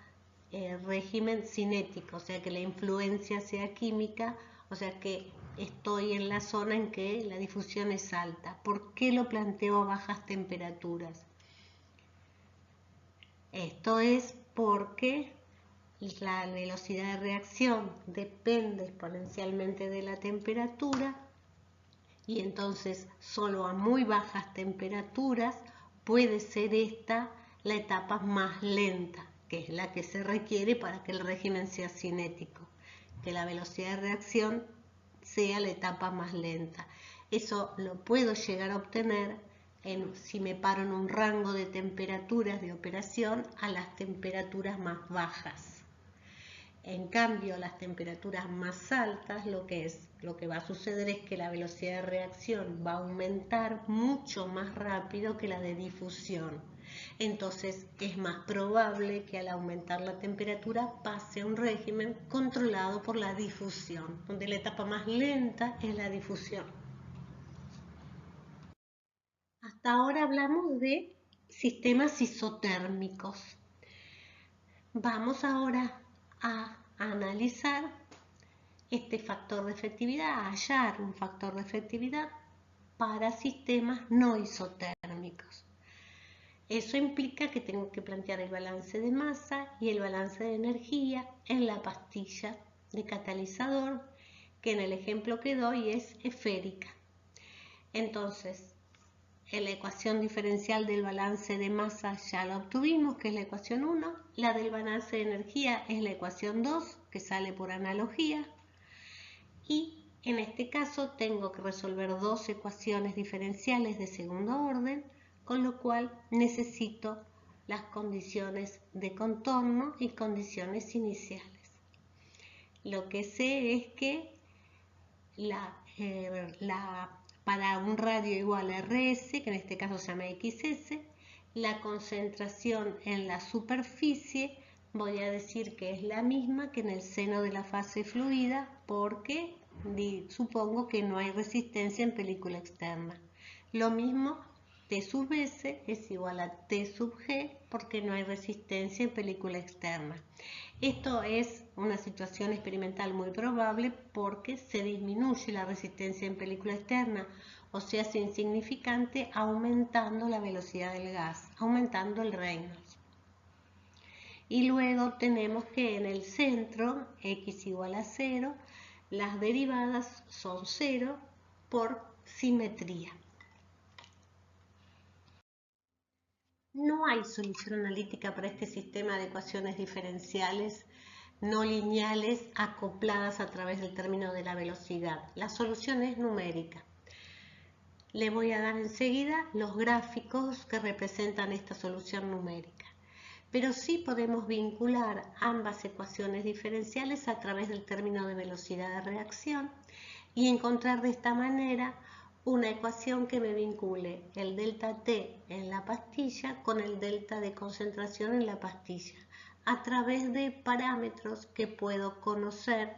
régimen cinético, o sea que la influencia sea química, o sea que estoy en la zona en que la difusión es alta. ¿Por qué lo planteo a bajas temperaturas? Esto es porque la velocidad de reacción depende exponencialmente de la temperatura y entonces solo a muy bajas temperaturas puede ser esta la etapa más lenta, que es la que se requiere para que el régimen sea cinético, que la velocidad de reacción sea la etapa más lenta. Eso lo puedo llegar a obtener si me paro en un rango de temperaturas de operación a las temperaturas más bajas. En cambio, a las temperaturas más altas, lo que va a suceder es que la velocidad de reacción va a aumentar mucho más rápido que la de difusión. Entonces, es más probable que al aumentar la temperatura pase a un régimen controlado por la difusión, donde la etapa más lenta es la difusión. Hasta ahora hablamos de sistemas isotérmicos. Vamos ahora a analizar este factor de efectividad, a hallar un factor de efectividad para sistemas no isotérmicos. Eso implica que tengo que plantear el balance de masa y el balance de energía en la pastilla de catalizador, que en el ejemplo que doy es esférica. Entonces, en la ecuación diferencial del balance de masa ya la obtuvimos, que es la ecuación 1. La del balance de energía es la ecuación 2, que sale por analogía. Y en este caso tengo que resolver dos ecuaciones diferenciales de segundo orden, con lo cual necesito las condiciones de contorno y condiciones iniciales. Lo que sé es que para un radio igual a RS, que en este caso se llama XS, la concentración en la superficie voy a decir que es la misma que en el seno de la fase fluida porque supongo que no hay resistencia en película externa. Lo mismo, T sub S es igual a T sub G porque no hay resistencia en película externa. Esto es una situación experimental muy probable porque se disminuye la resistencia en película externa, o sea, es insignificante aumentando la velocidad del gas, aumentando el Reynolds. Y luego tenemos que en el centro, x igual a 0, las derivadas son 0 por simetría. No hay solución analítica para este sistema de ecuaciones diferenciales no lineales acopladas a través del término de la velocidad. La solución es numérica. Le voy a dar enseguida los gráficos que representan esta solución numérica. Pero sí podemos vincular ambas ecuaciones diferenciales a través del término de velocidad de reacción y encontrar de esta manera una ecuación que me vincule el delta T en la pastilla con el delta de concentración en la pastilla a través de parámetros que puedo conocer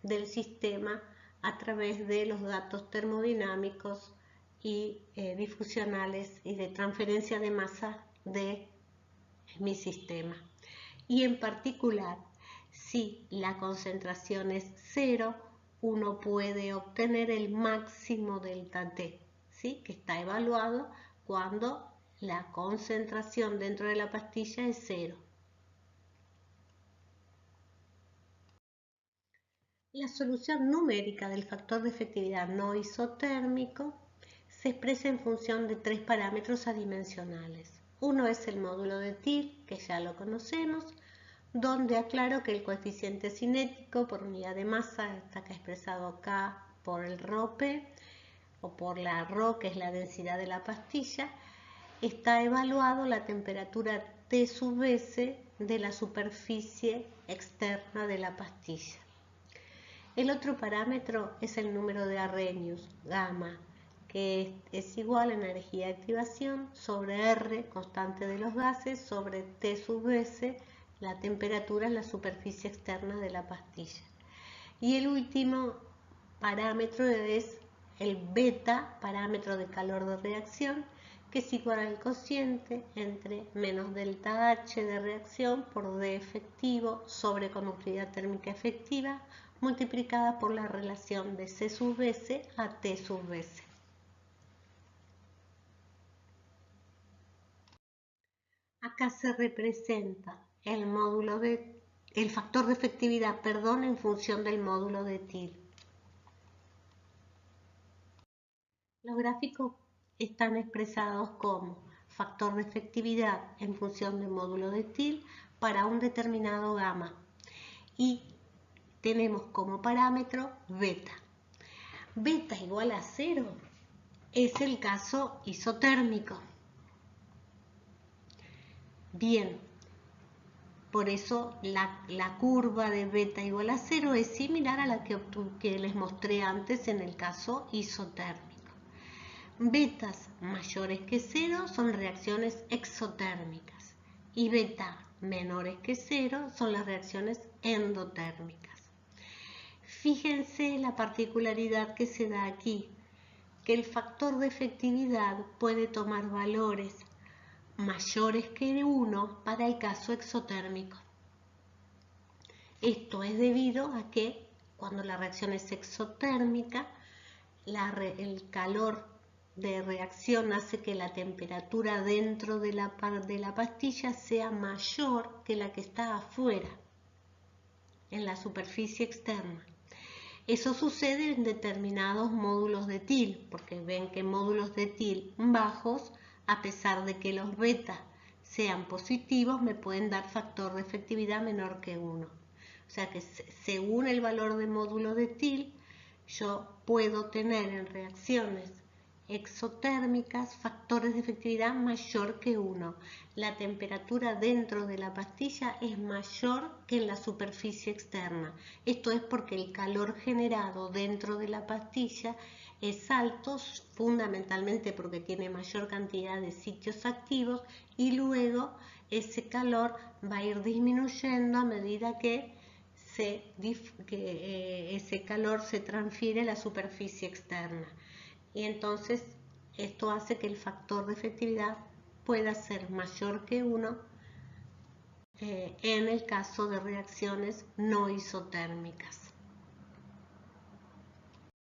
del sistema a través de los datos termodinámicos y difusionales y de transferencia de masa de mi sistema. Y en particular, si la concentración es 0, uno puede obtener el máximo delta T, ¿sí? Que está evaluado cuando la concentración dentro de la pastilla es 0. La solución numérica del factor de efectividad no isotérmico se expresa en función de 3 parámetros adimensionales. Uno es el módulo de TIL, que ya lo conocemos, donde aclaro que el coeficiente cinético por unidad de masa está acá expresado acá por el ρP o por la ρ, que es la densidad de la pastilla. Está evaluado la temperatura T sub S de la superficie externa de la pastilla. El otro parámetro es el número de Arrhenius, gamma, que es igual a energía de activación sobre R, constante de los gases, sobre T sub S, la temperatura en la superficie externa de la pastilla. Y el último parámetro es el beta, parámetro de calor de reacción, que es igual al cociente entre menos delta H de reacción por D efectivo sobre conductividad térmica efectiva multiplicada por la relación de C sub S a T sub S. Acá se representa el factor de efectividad, en función del módulo de TIL. Los gráficos están expresados como factor de efectividad en función del módulo de TIL para un determinado gamma. Y tenemos como parámetro beta. Beta igual a 0 es el caso isotérmico. Bien, por eso la curva de beta igual a 0 es similar a la que les mostré antes en el caso isotérmico. Betas mayores que 0 son reacciones exotérmicas y beta menores que 0 son las reacciones endotérmicas. Fíjense la particularidad que se da aquí, que el factor de efectividad puede tomar valores mayores que 1 para el caso exotérmico. Esto es debido a que cuando la reacción es exotérmica, el calor de reacción hace que la temperatura dentro de la pastilla sea mayor que la que está afuera, en la superficie externa. Eso sucede en determinados módulos de TIL, porque ven que módulos de TIL bajos, a pesar de que los beta sean positivos, me pueden dar factor de efectividad menor que 1. O sea que según el valor de módulo de TIL, yo puedo tener en reacciones exotérmicas factores de efectividad mayor que 1. La temperatura dentro de la pastilla es mayor que en la superficie externa. Esto es porque el calor generado dentro de la pastilla es alto, fundamentalmente porque tiene mayor cantidad de sitios activos, y luego ese calor va a ir disminuyendo a medida que ese calor se transfiere a la superficie externa. Y entonces esto hace que el factor de efectividad pueda ser mayor que 1 en el caso de reacciones no isotérmicas.